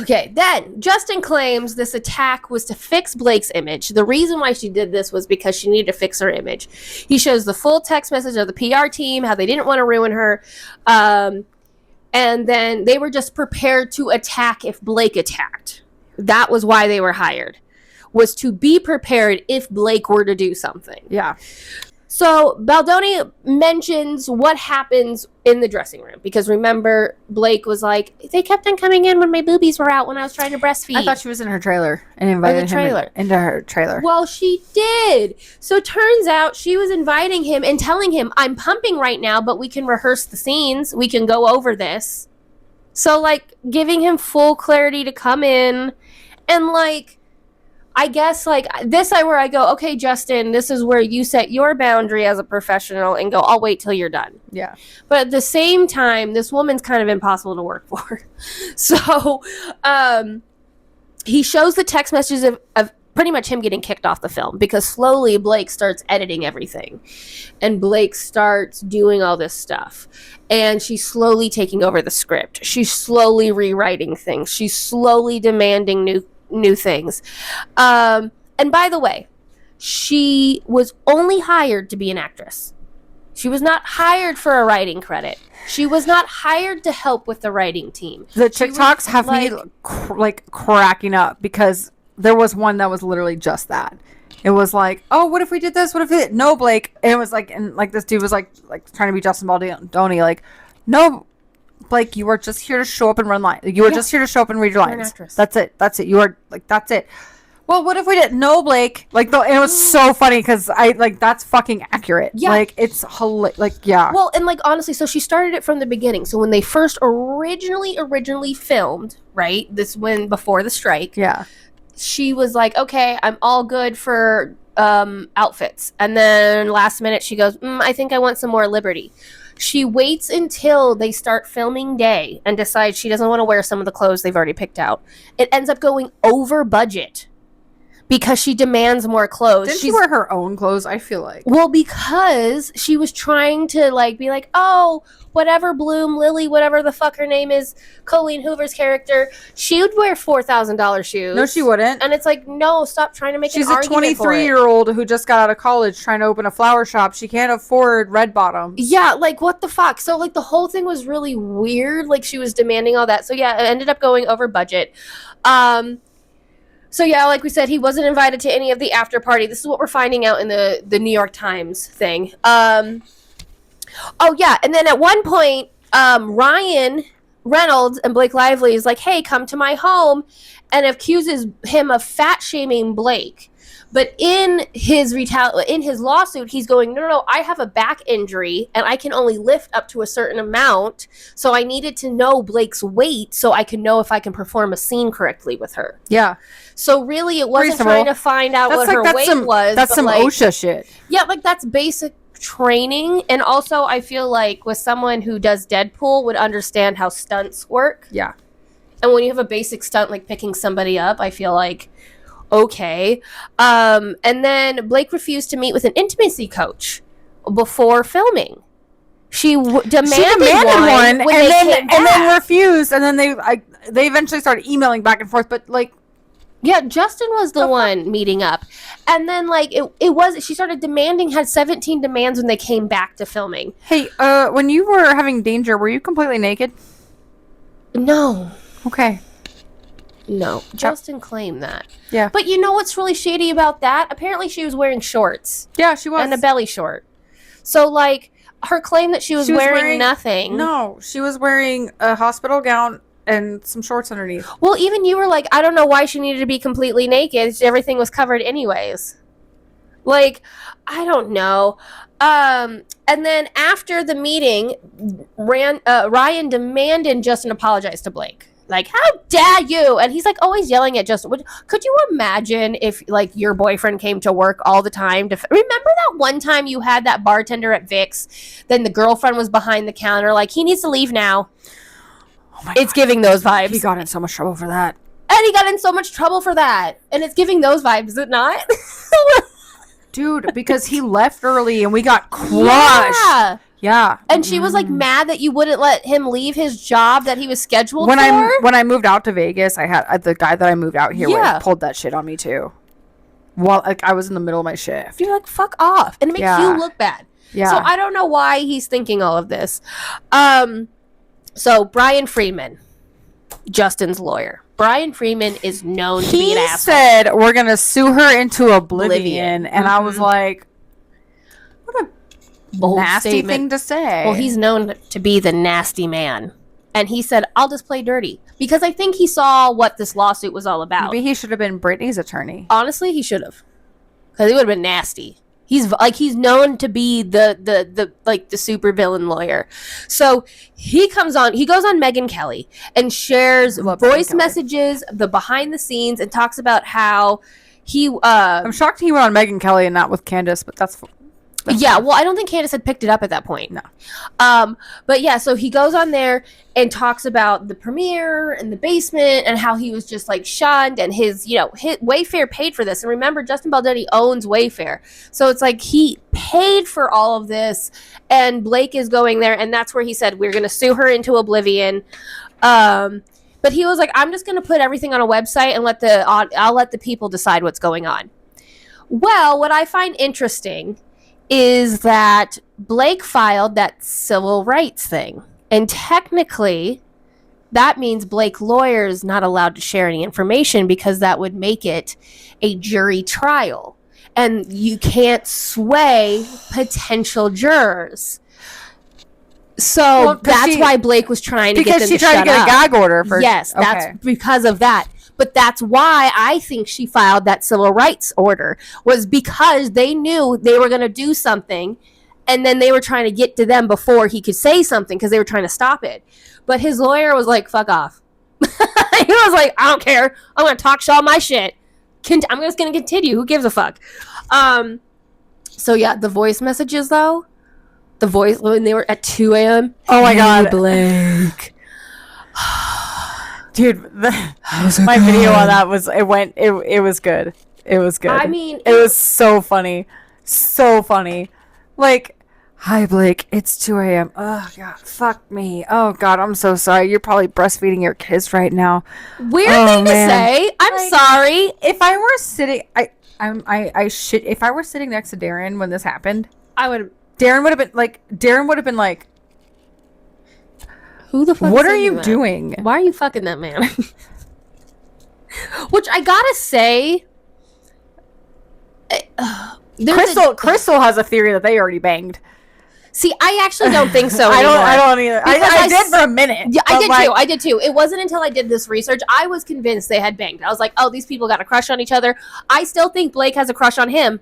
Okay, then Justin claims this attack was to fix Blake's image. The reason why she did this was because she needed to fix her image. He shows the full text message of the PR team, how they didn't want to ruin her. And then they were just prepared to attack if Blake attacked. That was why they were hired, was to be prepared if Blake were to do something. Yeah. So Baldoni mentions what happens in the dressing room. Because remember, Blake was like, they kept on coming in when my boobies were out when I was trying to breastfeed. I thought she was in her trailer and invited him into her trailer. Well, she did. So it turns out she was inviting him and telling him, I'm pumping right now, but we can rehearse the scenes. We can go over this. So, like, giving him full clarity to come in. And, like, I guess, like, this where I go, okay, Justin, this is where you set your boundary as a professional and go, I'll wait till you're done. Yeah. But at the same time, this woman's kind of impossible to work for. So, he shows the text messages of pretty much him getting kicked off the film because slowly Blake starts editing everything. And Blake starts doing all this stuff. And she's slowly taking over the script. She's slowly rewriting things. She's slowly demanding new things. And by the way, she was only hired to be an actress. She was not hired for a writing credit. She was not hired to help with the writing team. The TikToks have me cracking up because there was one that was literally just that. It was like, oh, what if we did this? What if we did? No, Blake. And it was like, and like this dude was like trying to be Justin Baldoni, like, no, Blake, you are just here to show up and run lines. You are just here to show up and read your lines. That's it. You are like, that's it. Well, what if we didn't? No, Blake. Like, and it was so funny because that's fucking accurate. Yeah. Like, it's hilarious. Like, yeah. Well, and like, honestly, so she started it from the beginning. So when they first originally filmed, right? Before the strike. Yeah. She was like, okay, I'm all good for outfits. And then last minute she goes, I think I want some more liberty. She waits until they start filming day and decides she doesn't want to wear some of the clothes they've already picked out. It ends up going over budget because she demands more clothes. Didn't she wear her own clothes, I feel like? Well, because she was trying to like be like, oh, whatever Bloom, Lily, whatever the fuck her name is, Colleen Hoover's character, she would wear $4,000 shoes. No, she wouldn't. And it's like, no, stop trying to make an argument. She's a 23-year-old who just got out of college trying to open a flower shop. She can't afford red bottoms. Yeah, like, what the fuck? So, like, the whole thing was really weird. Like, she was demanding all that. So, yeah, it ended up going over budget. So, yeah, like we said, he wasn't invited to any of the after party. This is what we're finding out in the New York Times thing. Oh, yeah, and then at one point, Ryan Reynolds and Blake Lively is like, hey, come to my home, and accuses him of fat-shaming Blake. But in his lawsuit, he's going, no, I have a back injury, and I can only lift up to a certain amount, so I needed to know Blake's weight so I can know if I can perform a scene correctly with her. Yeah. So really, it wasn't trying to find out what her weight was. That's some like, OSHA shit. Yeah, like, that's basic training, and also I feel like with someone who does Deadpool would understand how stunts work. Yeah. And when you have a basic stunt like picking somebody up, I feel like, okay. And then Blake refused to meet with an intimacy coach before filming. She demanded one and then refused, and then they eventually started emailing back and forth. But like, yeah, Justin was the one meeting up, and then like she started demanding, had 17 demands when they came back to filming. Hey, when you were having danger, were you completely naked? No. Okay. No, Justin claimed that. Yeah. But you know what's really shady about that? Apparently she was wearing shorts. Yeah, she was. And a belly short. So, like, her claim that she was wearing nothing. No, she was wearing a hospital gown and some shorts underneath. Well, even you were like, I don't know why she needed to be completely naked. Everything was covered anyways. Like, I don't know. And then after the meeting, Ryan demanded Justin apologize to Blake. Like, how dare you? And he's like always yelling at Justin. Could you imagine if like your boyfriend came to work all the time? Remember that one time you had that bartender at Vic's? Then the girlfriend was behind the counter like, he needs to leave now. Oh my it's God. Giving those vibes. He got in so much trouble for that. And he got in so much trouble for that. And it's giving those vibes, is it not? Dude, because he left early and we got crushed. Yeah. Yeah. And she was like mad that you wouldn't let him leave his job that he was scheduled when for. When I moved out to Vegas, I had the guy that I moved out here with pulled that shit on me too. While like I was in the middle of my shift. You're like, fuck off. And it makes you look bad. Yeah. So I don't know why he's thinking all of this. So Brian Freeman, Justin's lawyer. Brian Freeman is known to be an asshole. He said we're gonna sue her into oblivion. And I was like, what a bold nasty statement. Thing to say. Well, he's known to be the nasty man. And he said, I'll just play dirty. Because I think he saw what this lawsuit was all about. Maybe he should have been Britney's attorney. Honestly, he should have. Because he would have been nasty. He's known to be the super villain lawyer. So he goes on Megyn Kelly and shares voice messages, the behind the scenes, and talks about how he I'm shocked he went on Megyn Kelly and not with Candace, but that's yeah, well, I don't think Candace had picked it up at that point. No. But yeah, so he goes on there and talks about the premiere and the basement and how he was just like shunned and his Wayfair paid for this. And remember, Justin Baldoni owns Wayfair. So it's like he paid for all of this and Blake is going there. And that's where he said, we're going to sue her into oblivion. But he was like, I'm just going to put everything on a website and I'll let the people decide what's going on. Well, what I find interesting is that Blake filed that civil rights thing. And technically, that means Blake lawyer is not allowed to share any information because that would make it a jury trial. And you can't sway potential jurors. So that's why Blake was trying to get them to shut up. Because she tried to get a gag order for... Yes, that's because of that. But that's why I think she filed that civil rights order, was because they knew they were going to do something, and then they were trying to get to them before he could say something because they were trying to stop it. But his lawyer was like, fuck off. He was like, I don't care. I'm going to talk all my shit. I'm just going to continue. Who gives a fuck? So, yeah, the voice messages, though. The voice, when they were at 2 a.m. Oh, my God. Blake. Dude, my video on that was it was good. It was good. I mean, it was so funny. So funny. Like, hi Blake, it's 2 a.m. Oh God, fuck me. Oh God, I'm so sorry. You're probably breastfeeding your kids right now. Weird thing to say. I'm sorry. If I were sitting if I were sitting next to Darren when this happened, Darren would have been like who the fuck? What are you doing? Why are you fucking that man? Which I gotta say, Crystal has a theory that they already banged. See, I actually don't think so. I don't either. I did for a minute. Yeah, I did too. It wasn't until I did this research I was convinced they had banged. I was like, oh, these people got a crush on each other. I still think Blake has a crush on him.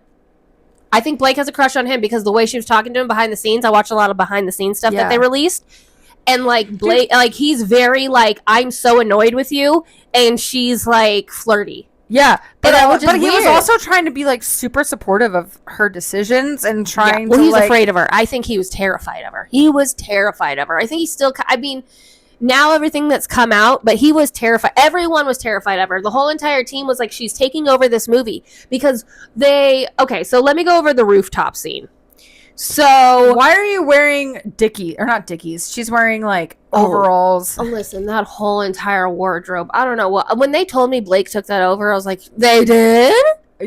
I think Blake has a crush on him because the way she was talking to him behind the scenes. I watched a lot of behind the scenes stuff that they released. And like Blake, like he's very like, I'm so annoyed with you, and she's like flirty. Yeah, but he was weird. also trying to be like super supportive of her decisions and trying to. He was afraid of her. I think he was terrified of her. He was terrified of her. I think he's still. I mean, now everything that's come out, but he was terrified. Everyone was terrified of her. The whole entire team was like, she's taking over this movie because they. Okay, so let me go over the rooftop scene. So why are you wearing not Dickies? She's wearing like overalls. Oh, listen, that whole entire wardrobe. I don't know what. When they told me Blake took that over, I was like, they did? I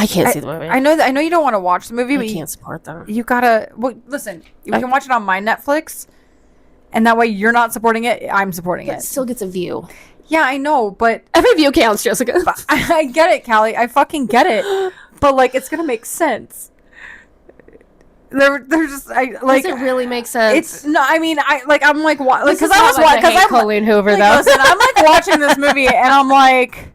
can't see the movie. I know you don't want to watch the movie, I but can't support them. You gotta listen. You can watch it on my Netflix, and that way you're not supporting it. I'm supporting it. It still gets a view. Yeah, I know, but every view counts, Jessica. I get it, Callie. I fucking get it. But like, it's gonna make sense. They're just does it really make sense? It's no, I mean I'm like because I was watching Colleen Hoover though. Listen, I'm like watching this movie and I'm like,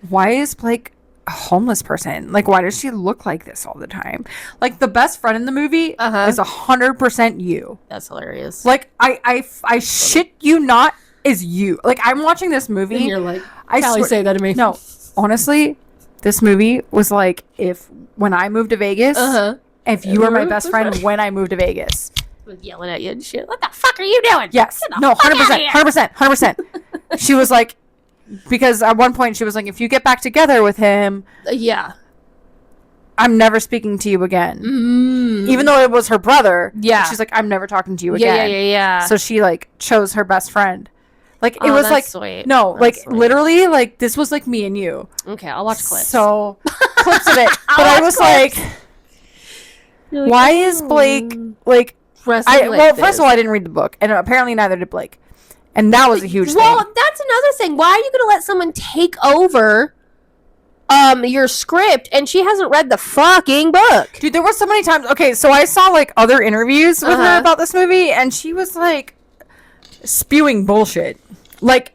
why is Blake a homeless person? Like, why does she look like this all the time? Like, the best friend in the movie is 100% you. That's hilarious. Like, I shit you not, is you. Like, I'm watching this movie. And you're like, Callie, say that to me. No, honestly, this movie was like when I moved to Vegas. If you were my best friend when I moved to Vegas. Yelling at you and shit. What the fuck are you doing? Yes. No, 100%. She was like, because at one point she was like, if you get back together with him. Yeah. I'm never speaking to you again. Even though it was her brother. Yeah. She's like, I'm never talking to you again. Yeah. So she like chose her best friend. Like, it was like, sweet. No, that's like sweet. Literally like this was like me and you. Okay, I'll watch clips. So clips of it. But I was clips. Like, why is Blake like first of all, I didn't read the book, and apparently neither did Blake, and that was a huge thing. Well, that's another thing. Why are you going to let someone take over your script and she hasn't read the fucking book? Dude, there were so many times. Okay, so I saw like other interviews with her about this movie, and she was like spewing bullshit. Like,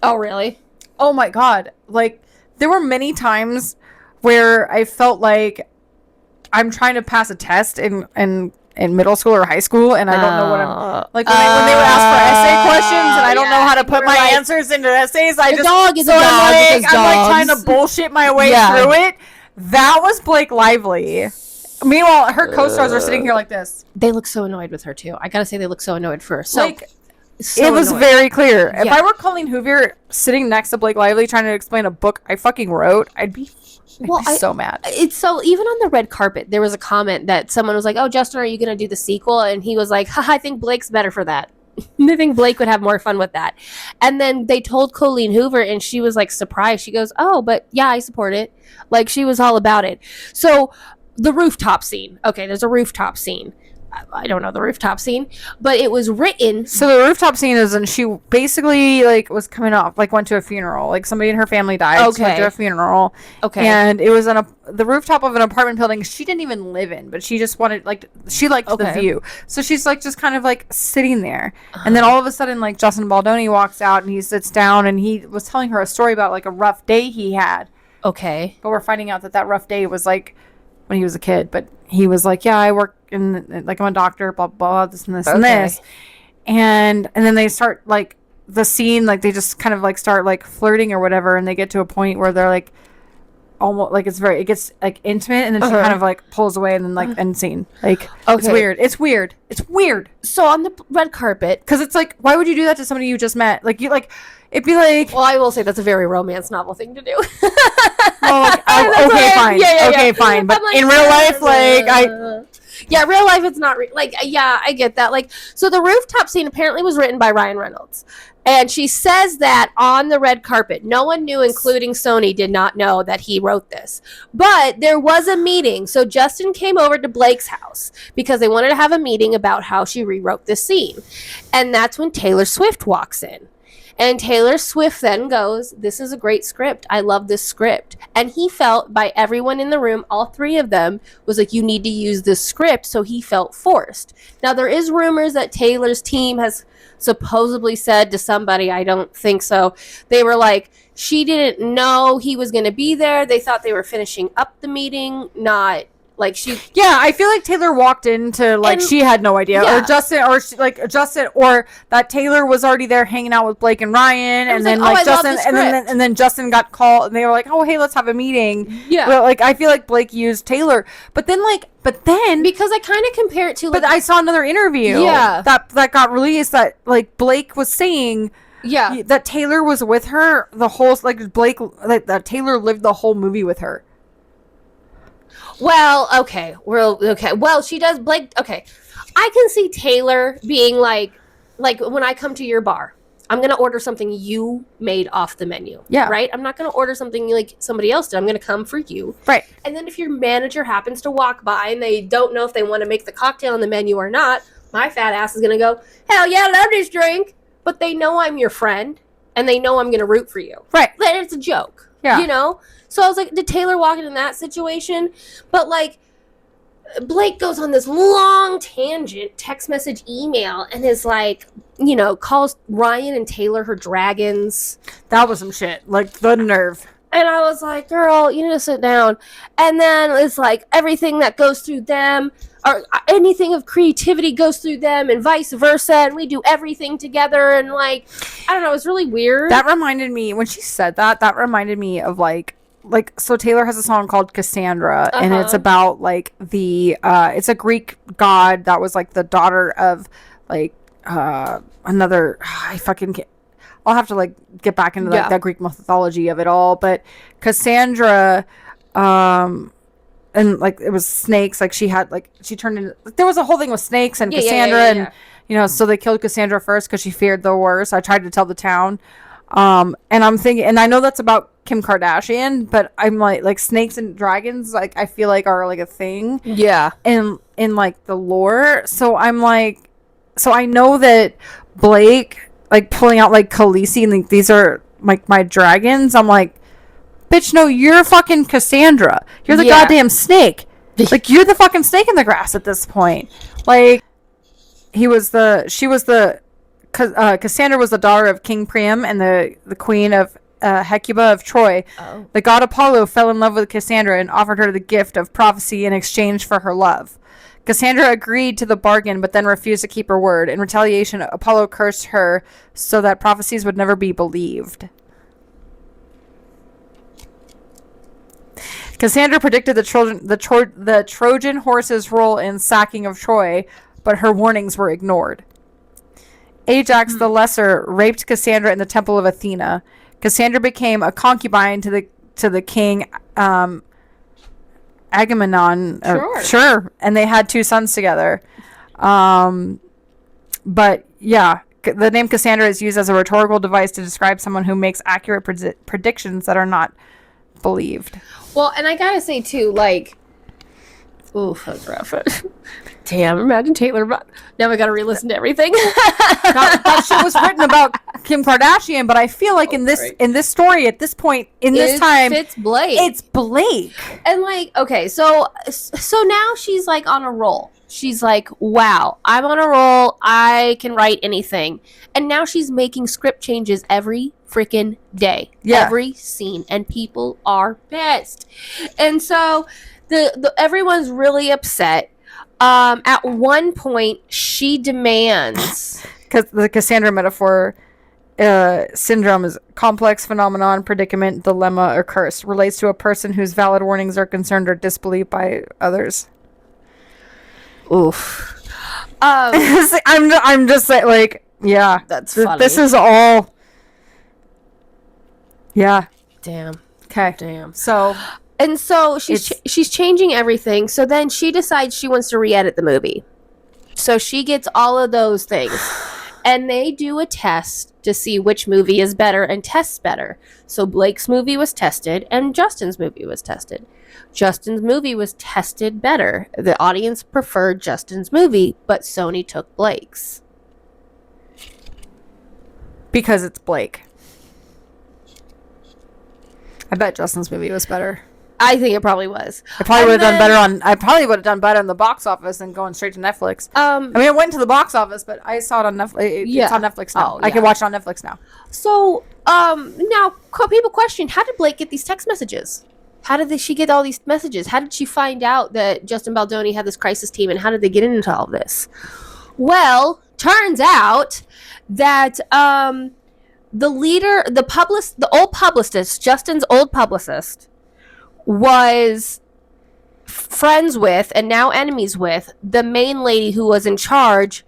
oh really? Oh my god! Like, there were many times where I felt like I'm trying to pass a test in middle school or high school, and I don't know what I'm like when they would ask for essay questions, and I don't know how to put my answers into essays. I'm like trying to bullshit my way through it. That was Blake Lively. Meanwhile, her co-stars are sitting here like this. They look so annoyed with her too. I gotta say, they look so annoyed for her. So, like, it was very clear. If I were Colleen Hoover sitting next to Blake Lively trying to explain a book I fucking wrote, I'd be so mad. It's so, even on the red carpet, there was a comment that someone was like, oh, Justin, are you going to do the sequel? And he was like, I think Blake's better for that. I think Blake would have more fun with that. And then they told Colleen Hoover, and she was like surprised. She goes, oh, but yeah, I support it. Like, she was all about it. So the rooftop scene. Okay, there's a rooftop scene. I don't know the rooftop scene, but it was written. So the rooftop scene is, and she basically like was coming off, like went to a funeral, like somebody in her family died. Okay. So went to a funeral. Okay. And it was on the rooftop of an apartment building she didn't even live in, but she just wanted, like, she liked the view. So she's like just kind of like sitting there. And then all of a sudden, like, Justin Baldoni walks out and he sits down and he was telling her a story about like a rough day he had. Okay. But we're finding out that rough day was like when he was a kid, but he was like, yeah, I work in, like, I'm a doctor, blah, blah, this and this and this. And then they start, like, the scene, like, they just kind of, like, start, like, flirting or whatever, and they get to a point where they're, like, almost, like, it gets, like, intimate, and then she kind of, like, pulls away, and then, like, end scene. Like, it's weird. So on the red carpet. Because it's, like, why would you do that to somebody you just met? Like, you, like, it'd be like... Well, I will say that's a very romance novel thing to do. Well, like, okay, fine. Okay, fine. But like, in real life, like, yeah, real life, it's not I get that. Like, so the rooftop scene apparently was written by Ryan Reynolds, and she says that on the red carpet, no one knew, including Sony, did not know that he wrote this. But there was a meeting, so Justin came over to Blake's house because they wanted to have a meeting about how she rewrote this scene, and that's when Taylor Swift walks in. And Taylor Swift then goes, this is a great script. I love this script. And he felt, by everyone in the room, all three of them, was like, you need to use this script. So he felt forced. Now, there is rumors that Taylor's team has supposedly said to somebody, I don't think so. They were like, she didn't know he was going to be there. They thought they were finishing up the meeting, not Like she, yeah, I feel like Taylor walked into like she had no idea, or Justin, or that Taylor was already there hanging out with Blake and Ryan, and then Justin, and then Justin got called, and they were like, oh hey, let's have a meeting. Yeah, but like I feel like Blake used Taylor, but then because I kind of compare it to, but I saw another interview, that got released that like Blake was saying. Yeah, that Taylor was with her the whole Blake, that Taylor lived the whole movie with her. Well, okay. Well, she does, Blake. Okay. I can see Taylor being like when I come to your bar, I'm going to order something you made off the menu. Yeah. Right? I'm not going to order something like somebody else did. I'm going to come for you. Right. And then if your manager happens to walk by and they don't know if they want to make the cocktail on the menu or not, my fat ass is going to go, hell yeah, I love this drink. But they know I'm your friend and they know I'm going to root for you. Right. That it's a joke. Yeah. You know? So I was like, did Taylor walk in that situation? But like, Blake goes on this long tangent, text message, email, and is like, calls Ryan and Taylor her dragons. That was some shit. Like, the nerve. And I was like, girl, you need to sit down. And then it's like everything that goes through them, or anything of creativity goes through them, and vice versa. And we do everything together. And like, I don't know, it was really weird. That reminded me, when she said that reminded me of so Taylor has a song called Cassandra, and it's about like it's a Greek god that was like the daughter of like another, I'll have to like get back into that Greek mythology of it all, but Cassandra, and like it was snakes, like she turned into, there was a whole thing with snakes and Cassandra, and so they killed Cassandra first because she feared the worst. I tried to tell the town, and I'm thinking, and I know that's about Kim Kardashian, but I'm like snakes and dragons, like I feel like are like a thing, in like the lore. So I'm like, so I know that Blake like pulling out like Khaleesi and like these are like my dragons. I'm like, bitch, no, you're fucking Cassandra. You're the goddamn snake. Like you're the fucking snake in the grass at this point. Like Cassandra was the daughter of King Priam and the queen of Hecuba of Troy. Oh. The god Apollo fell in love with Cassandra and offered her the gift of prophecy in exchange for her love. Cassandra agreed to the bargain, but then refused to keep her word. In retaliation, Apollo cursed her so that prophecies would never be believed. Cassandra predicted the Trojan horse's role in sacking of Troy, but her warnings were ignored. Ajax the Lesser raped Cassandra in the temple of Athena. Cassandra became a concubine to the king Agamemnon. Sure. And they had 2 sons together. But yeah, the name Cassandra is used as a rhetorical device to describe someone who makes accurate predictions that are not believed. Well, and I gotta say too, like, oof, that's rough. Damn, imagine Taylor. Now I gotta re-listen to everything. that shit was written about Kim Kardashian, but I feel like in this story at this point in this time, it's Blake. It's Blake. And like, okay, so now she's like on a roll. She's like, wow, I'm on a roll. I can write anything. And now she's making script changes every freaking day. Yeah. Every scene. And people are pissed. And so the everyone's really upset. At one point, she demands... Because the Cassandra metaphor syndrome is complex phenomenon, predicament, dilemma, or curse. Relates to a person whose valid warnings are concerned or disbelieved by others. Oof. I'm just like, yeah. That's funny. This is all... Yeah. Damn. Okay. Damn. So... And so she's changing everything. So then she decides she wants to re-edit the movie. So she gets all of those things. And they do a test to see which movie is better and tests better. So Blake's movie was tested and Justin's movie was tested. Justin's movie was tested better. The audience preferred Justin's movie, but Sony took Blake's. Because it's Blake. I bet Justin's movie was better. I think it probably was. I probably would have done better on the box office than going straight to Netflix. I mean, it went to the box office, but I saw it on Netflix. It's on Netflix now. Oh, yeah. I can watch it on Netflix now. So, now people question, how did Blake get these text messages? How did she get all these messages? How did she find out that Justin Baldoni had this crisis team, and how did they get into all this? Well, turns out that the leader, the old publicist, Justin's old publicist, was friends with and now enemies with the main lady who was in charge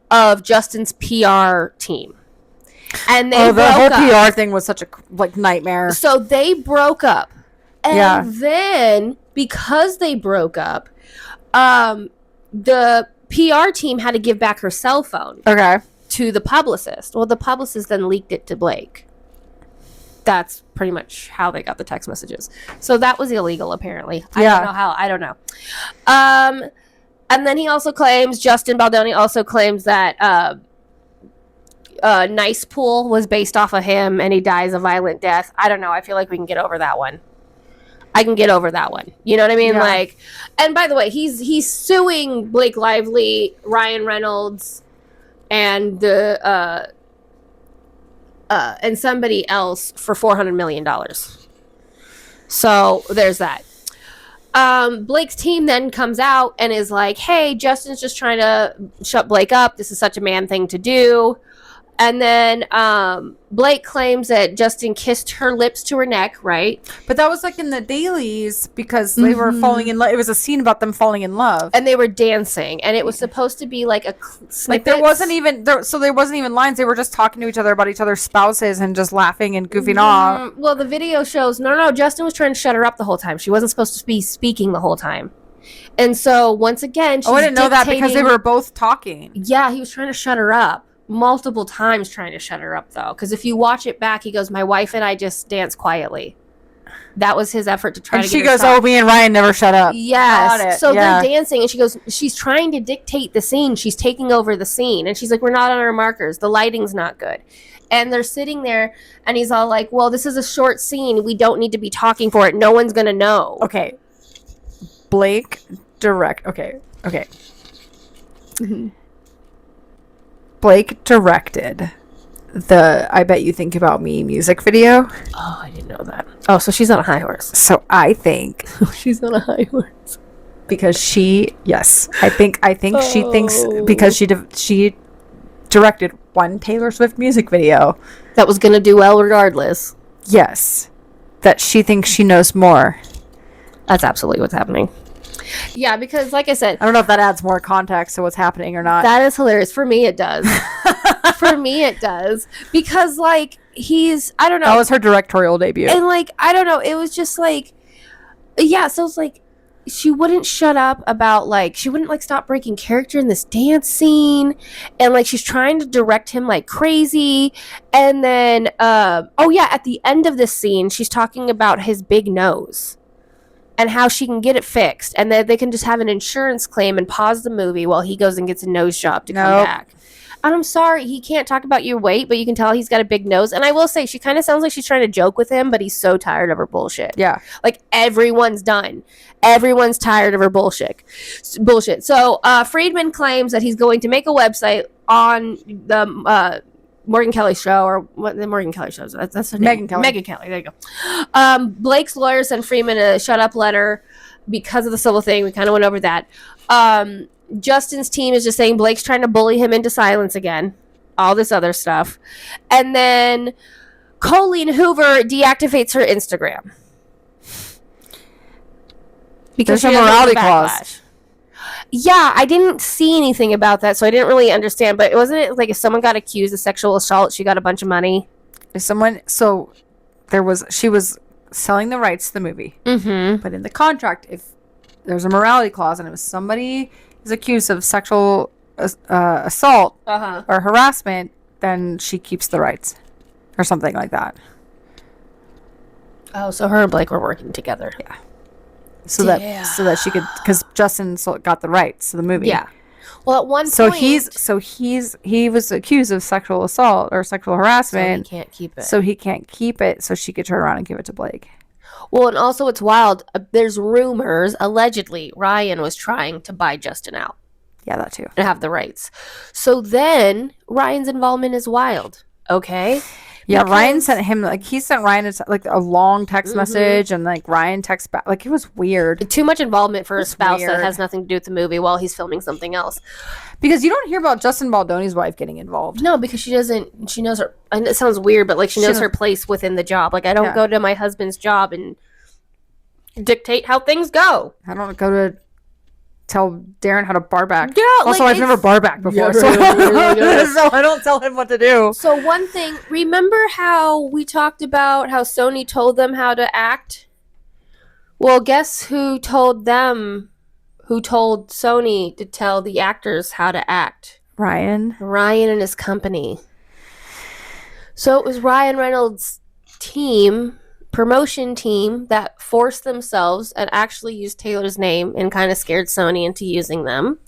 of Justin's PR team. And they the whole PR thing was such a nightmare. So they broke up. And then because they broke up, the PR team had to give back her cell phone. Okay. To the publicist. Well, the publicist then leaked it to Blake. That's pretty much how they got the text messages. So that was illegal, apparently. I don't know how. I don't know. And then he also claims, Justin Baldoni also claims that Nice Pool was based off of him and he dies a violent death. I don't know. I feel like we can get over that one. I can get over that one. You know what I mean? Yeah. And by the way, he's suing Blake Lively, Ryan Reynolds, and the and somebody else for $400 million. So there's that. Blake's team then comes out and is like, hey, Justin's just trying to shut Blake up. This is such a man thing to do. And then Blake claims that Justin kissed her lips to her neck, right? But that was in the dailies because they were falling in love. It was a scene about them falling in love. And they were dancing. And it was supposed to be a snippet. There wasn't even lines. They were just talking to each other about each other's spouses and just laughing and goofing off. Well, the video shows, no, Justin was trying to shut her up the whole time. She wasn't supposed to be speaking the whole time. And so, once again, she's I didn't know that because they were both talking. Yeah, he was trying to shut her up. Multiple times trying to shut her up, though, because if you watch it back, he goes, my wife and I just dance quietly. That was his effort to try to get her she goes, stopped. oh, me and Ryan never shut up. Yes. So they're dancing, and she goes, she's trying to dictate the scene. She's taking over the scene. And she's like, we're not on our markers. The lighting's not good. And they're sitting there, and he's all like, well, this is a short scene. We don't need to be talking for it. No one's going to know. Okay. Blake Okay. Mm-hmm. Blake directed the I Bet You Think About Me music video. Oh, I didn't know that. Oh, so she's on a high horse. So I think she's on a high horse. Because I think she thinks because she directed one Taylor Swift music video that was going to do well regardless. Yes. That she thinks she knows more. That's absolutely what's happening. Yeah, because like I said, I don't know if that adds more context to what's happening or not. That is hilarious. For me, it does. For me, it does. Because I don't know. That was her directorial debut. And I don't know. It was just so it's she wouldn't shut up about she wouldn't stop breaking character in this dance scene. And she's trying to direct him like crazy. And then, at the end of this scene, she's talking about his big nose. And how she can get it fixed. And that they can just have an insurance claim and pause the movie while he goes and gets a nose job to come back. And I'm sorry, he can't talk about your weight, but you can tell he's got a big nose. And I will say, she kind of sounds like she's trying to joke with him, but he's so tired of her bullshit. Yeah. Everyone's done. Everyone's tired of her bullshit. So Friedman claims that he's going to make a website on the Morgan Kelly show, or what the Morgan Kelly show. That's her name. Megan Kelly. There you go. Blake's lawyer sent Freeman a shut up letter because of the civil thing. We kind of went over that. Justin's team is just saying Blake's trying to bully him into silence again. All this other stuff. And then Colleen Hoover deactivates her Instagram. Because there's a morality clause. Yeah, I didn't see anything about that, so I didn't really understand. But wasn't it if someone got accused of sexual assault, she got a bunch of money? She was selling the rights to the movie. Mm-hmm. But in the contract, if there's a morality clause and if somebody is accused of sexual assault or harassment, then she keeps the rights or something like that. Oh, so her and Blake were working together. Yeah. So that she could, because Justin got the rights to the movie. Yeah. Well, at one point, he was accused of sexual assault or sexual harassment. So he can't keep it. So he can't keep it. So she could turn around and give it to Blake. Well, and also it's wild. There's rumors, allegedly, Ryan was trying to buy Justin out. Yeah, that too. And have the rights. So then Ryan's involvement is wild. Okay. Yeah, Ryan sent him, like, he sent Ryan a long text message, and like Ryan texts back. Like, it was weird. Too much involvement for a spouse that has nothing to do with the movie while he's filming something else. Because you don't hear about Justin Baldoni's wife getting involved. No, because she knows her, and it sounds weird, but like she knows her place within the job. Like, I don't go to my husband's job and dictate how things go. I don't go to tell Darren how to bar back. Yeah, also, I've never bar back before, so I don't tell him what to do. So one thing, remember how we talked about how Sony told them how to act? Well, guess who told Sony to tell the actors how to act? Ryan and his company. So it was Ryan Reynolds' promotion team that forced themselves and actually used Taylor's name and kind of scared Sony into using them.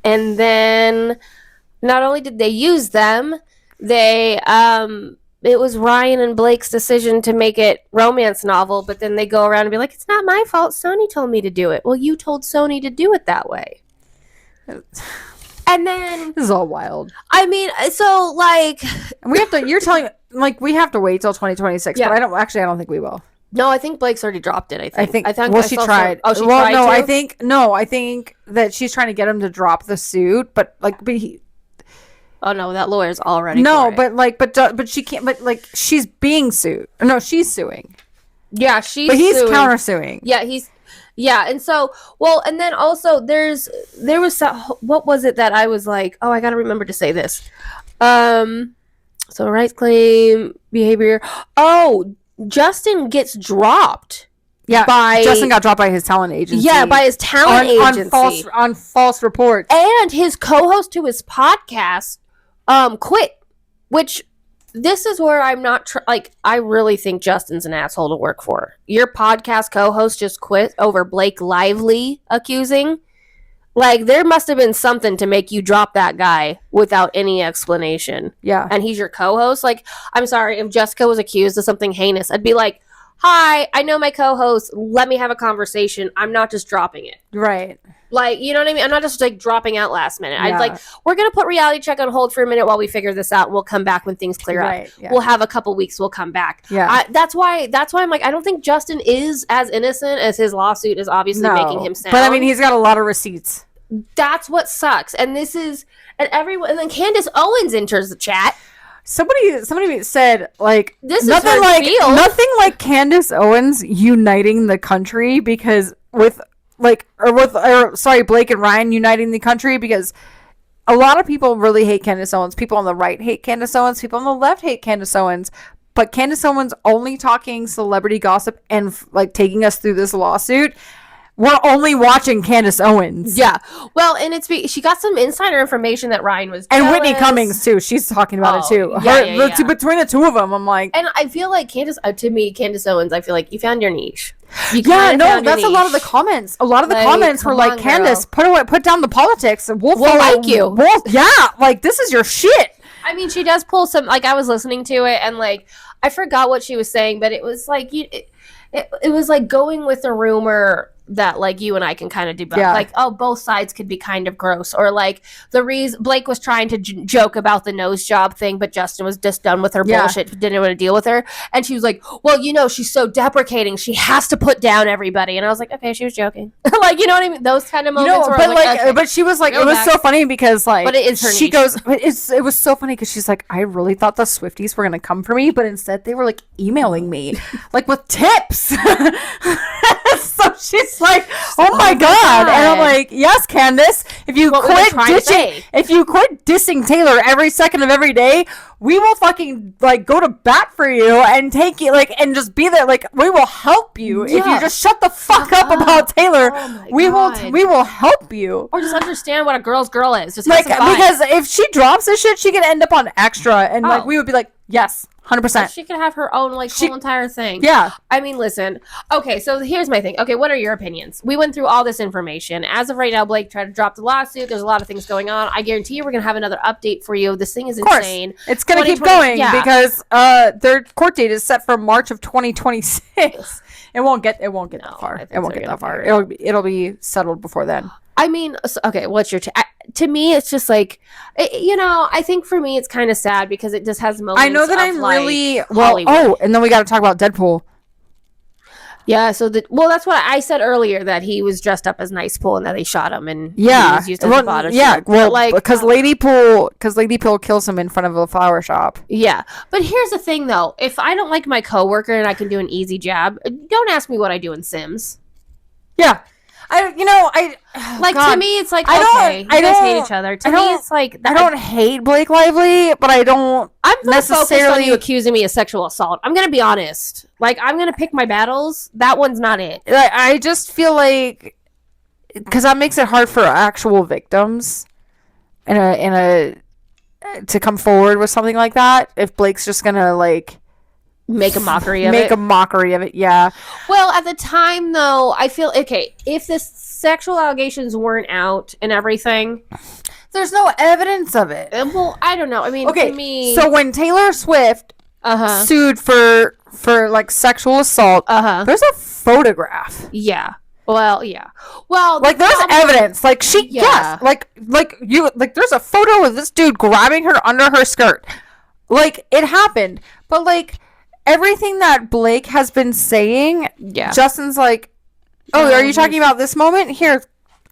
And then not only did they use them, it was Ryan and Blake's decision to make it romance novel, but then they go around and be like, it's not my fault. Sony told me to do it. Well, you told Sony to do it that way. And then this is all wild. I mean, so like we have to. You're telling like we have to wait till 2026. Yeah. But I don't think we will. No, I think Blake's already dropped it. I think. Well, she tried. She tried. No, I think that she's trying to get him to drop the suit, but oh no, that lawyer's already. But she can't. But like she's being sued. No, she's suing. Yeah, he's countersuing. Yeah, and so, well, and then also there was what was it that I was like, oh, I gotta remember to say this. So rights claim, behavior. Oh, Justin gets dropped. Yeah, Justin got dropped by his talent agency. Yeah, by his talent agency. On false reports. And his co-host to his podcast quit, which... This is where I'm not I really think Justin's an asshole to work for. Your podcast co-host just quit over Blake Lively accusing. Like, there must have been something to make you drop that guy without any explanation. Yeah. And he's your co-host. Like, I'm sorry, if Jessica was accused of something heinous, I'd be like, hi, I know my co-host. Let me have a conversation. I'm not just dropping it. Right. Like, you know what I mean? I'm not just like dropping out last minute. Yeah. I'd like, we're going to put Reality Check on hold for a minute while we figure this out. We'll come back when things clear up. Yeah. We'll have a couple weeks. We'll come back. Yeah. That's why I'm like, I don't think Justin is as innocent as his lawsuit is obviously making him sound. But I mean, he's got a lot of receipts. That's what sucks. And this is, and then Candace Owens enters the chat. Somebody said like this nothing is nothing like Candace Owens uniting the country because Blake and Ryan uniting the country, because a lot of people really hate Candace Owens. People on the right hate Candace Owens. People on the left hate Candace Owens. But Candace Owens only talking celebrity gossip and like taking us through this lawsuit. We're only watching Candace Owens. Yeah. Well, and she got some insider information that Ryan was jealous. And Whitney Cummings, too. She's talking about it, too. Between the two of them, I'm like... And I feel like Candace Owens, I feel like you found your niche. That's a lot of the comments. A lot of the comments were like, Candace, put down the politics. We'll like you. This is your shit. I mean, she does pull some... Like, I was listening to it, and, like, I forgot what she was saying, but it was like... It was like going with a rumor that like you and I can kind of debunk. Yeah. Like, oh, both sides could be kind of gross, or like the reason Blake was trying to joke about the nose job thing, but Justin was just done with her bullshit, didn't want to deal with her, and she was like, well, she's so deprecating, she has to put down everybody, and I was like, okay, she was joking. Like, you know what I mean? Those kind of moments where but she was like, it was so funny because like, but it is her she niche. Goes, it was so funny because she's like, I really thought the Swifties were gonna come for me, but instead they were like emailing me like with tips. So she's like, oh my god, and I'm like, yes, Candace, if you quit dissing Taylor every second of every day, we will fucking like go to bat for you and take you like and just be there, like we will help you if you just shut the fuck up about Taylor. We will help you, or just understand what a girl's girl is. Just like, because if she drops this shit, she could end up on Extra, and like we would be like, yes, 100%. She could have her own whole entire thing. Yeah. I mean, listen. Okay, so here's my thing. Okay, what are your opinions? We went through all this information. As of right now, Blake tried to drop the lawsuit. There's a lot of things going on. I guarantee you we're going to have another update for you. This thing is insane. It's going to keep going because their court date is set for March of 2026. It won't get that far. It won't get that far. It'll be settled before then. I mean, okay, what's your to me? It's just like, I think for me, it's kind of sad because it just has moments. I know that I'm like really Hollywood. Oh, and then we got to talk about Deadpool. Yeah, so that's what I said earlier, that he was dressed up as Nice Pool and that they shot him and he was used as a body shield. Because Lady Pool kills him in front of a flower shop. Yeah, but here's the thing though: if I don't like my coworker and I can do an easy jab, don't ask me what I do in Sims. Yeah. To me it's like, okay, you guys hate each other. To me it's like, I don't hate Blake Lively, but I'm not necessarily focused on you accusing me of sexual assault. I'm gonna be honest. Like, I'm gonna pick my battles. That one's not it. I just feel like, because that makes it hard for actual victims to come forward with something like that. If Blake's just gonna like make a mockery of it. Yeah. Well, at the time though, I feel okay, if the sexual allegations weren't out and everything, there's no evidence of it. Well, I don't know. I mean, okay, to me, so when Taylor Swift sued for like sexual assault, there's a photograph. Yeah. Well, yeah. Well, like there's evidence. Like there's a photo of this dude grabbing her under her skirt. Like, it happened. But like, everything that Blake has been saying, Justin's like, oh, are you talking about this moment? Here.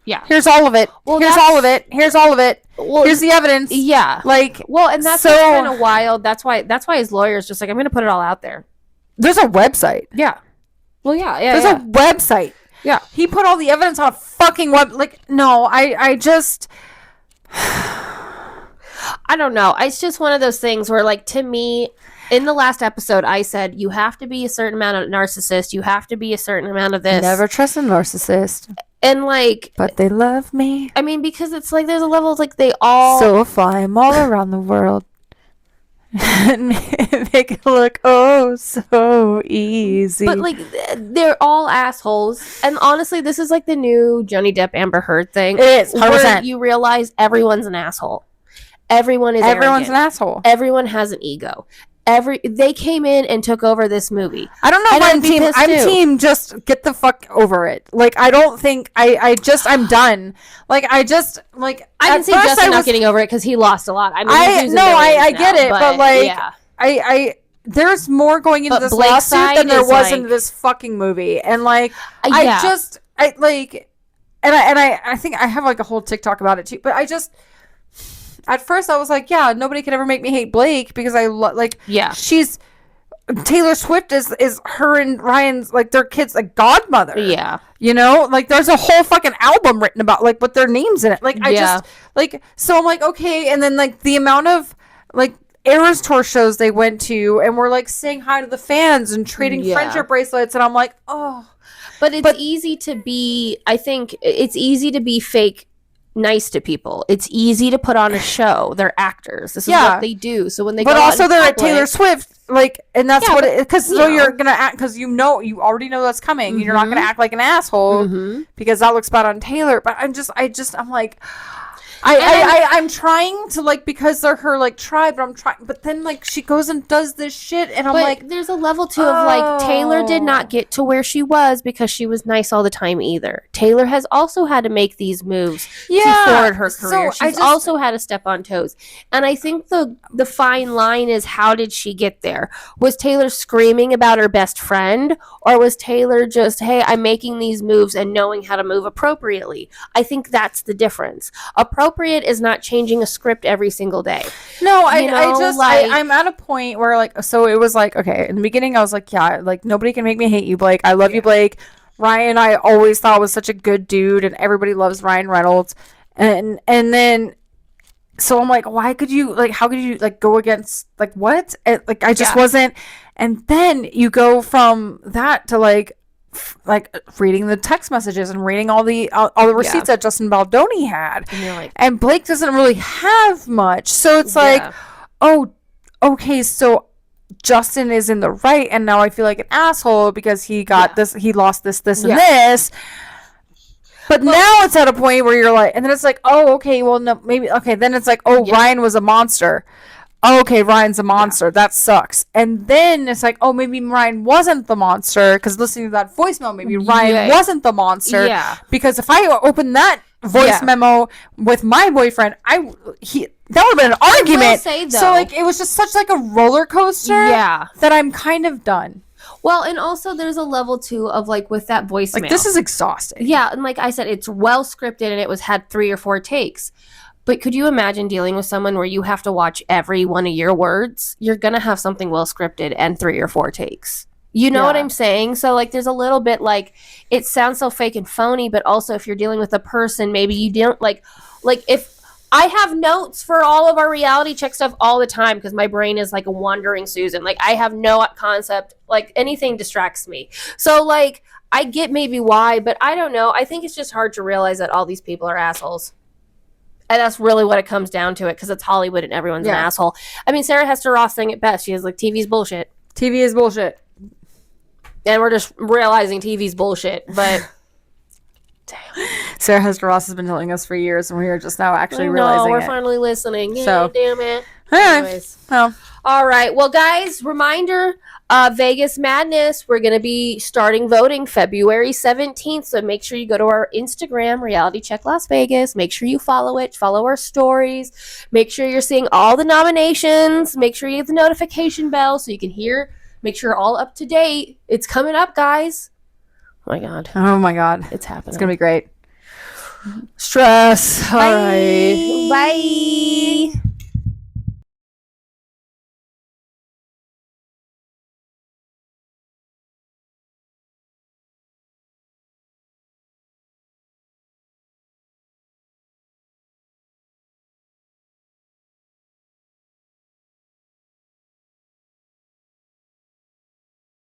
Yeah. Here's all of it. Well, here's all of it. Here's all of it. Well, here's the evidence. Yeah. Like, well, and that's been a while. That's why his lawyer's just like, I'm going to put it all out there. There's a website. Yeah. Well, yeah. There's a website. Yeah. He put all the evidence on a fucking web. Like, no, I just... I don't know. It's just one of those things where, like, to me... In the last episode, I said, you have to be a certain amount of narcissist. You have to be a certain amount of this. Never trust a narcissist. And, like... But they love me. I mean, because it's like, there's a level, like, they all... So fly them all around the world. And make it look, oh, so easy. But, like, they're all assholes. And honestly, this is, like, the new Johnny Depp Amber Heard thing. It is, 100%. Where you realize everyone's an asshole. Everyone's arrogant. An asshole. Everyone has an ego. They came in and took over this movie. I don't know if I'm team just get the fuck over it. Like, I don't think I'm done. Like, I can see Justin not getting over it because he lost a lot. I mean, I get it, but like, yeah. I there's more going into this lawsuit than there was into this fucking movie, and like, I think I have like a whole TikTok about it too, but I just. At first, I was like, yeah, nobody could ever make me hate Blake because she's Taylor Swift is her and Ryan's, like, their kids' like godmother. Yeah. You know, like, there's a whole fucking album written about, like, with their names in it. Like, I just, like, so I'm like, okay. And then, like, the amount of, like, Eras Tour shows they went to and were, like, saying hi to the fans and trading friendship bracelets. And I'm like, oh. But it's easy to be, I think, it's easy to be fake nice to people. It's easy to put on a show. They're actors. This is what they do. So when they they're at Taylor Swift, like, and that's what it, because you're gonna act, because you already know that's coming. Mm-hmm. You're not gonna act like an asshole because that looks bad on Taylor. But I'm like, I'm trying to, like, because they're her, like, tribe, but I'm trying, but then, like, she goes and does this shit, and I'm like, there's a level too of, like, Taylor did not get to where she was because she was nice all the time either. Taylor has also had to make these moves to forward her career. She's also had to step on toes, and I think the fine line is, how did she get there? Was Taylor screaming about her best friend, or was Taylor just, hey, I'm making these moves and knowing how to move appropriately? I think that's the difference. Appropriate is not changing a script every single day. No, I'm at a point where, like, so it was like, okay, in the beginning I was like, yeah, like, nobody can make me hate you, Blake. I love you, Blake. Ryan, I always thought was such a good dude, and everybody loves Ryan Reynolds. And then, so I'm like, why could you, like, how could you, like, go against, like, what? Like, I just wasn't. And then you go from that to, like reading the text messages and reading all the receipts that Justin Baldoni had, and Blake doesn't really have much, so it's like, oh, okay, so Justin is in the right, and now I feel like an asshole because he got this, he lost this and this. But now it's at a point where you're like, and then it's like, oh, okay, well, no, maybe, okay, then it's like, oh, Ryan was a monster. oh, okay, Ryan's a monster. Yeah. That sucks. And then it's like, oh, maybe Ryan wasn't the monster, because listening to that voicemail, maybe Ryan wasn't the monster. Yeah. Because if I open that voice memo with my boyfriend, that would have been an argument. I will say, though, so like it was just such like a roller coaster. Yeah. That I'm kind of done. Well, and also there's a level too of like with that voicemail. Like this is exhausting. Yeah, and like I said, it's well scripted and it had 3 or 4 takes. But could you imagine dealing with someone where you have to watch every one of your words? You're going to have something well scripted and 3 or 4 takes. You know what I'm saying? So, like, there's a little bit, like, it sounds so fake and phony, but also if you're dealing with a person, maybe you don't, like, if I have notes for all of our reality check stuff all the time because my brain is like a wandering Susan. Like, I have no concept. Like, anything distracts me. So, like, I get maybe why, but I don't know. I think it's just hard to realize that all these people are assholes. And that's really what it comes down to it, because it's Hollywood and everyone's an asshole. I mean, Sarah Hester Ross sang it best. She is like, TV's bullshit. TV is bullshit. And we're just realizing TV's bullshit, but... Damn. Sarah Hester Ross has been telling us for years, and we are just now actually realizing it. We're finally listening. Yeah, so, damn it. Anyways. Well. All right. Well, guys, reminder, Vegas Madness, we're going to be starting voting February 17th. So make sure you go to our Instagram, Reality Check Las Vegas. Make sure you follow it. Follow our stories. Make sure you're seeing all the nominations. Make sure you hit the notification bell so you can hear. Make sure you're all up to date. It's coming up, guys. Oh, my God. Oh, my God. It's happening. It's going to be great. Stress. Bye. All right. Bye.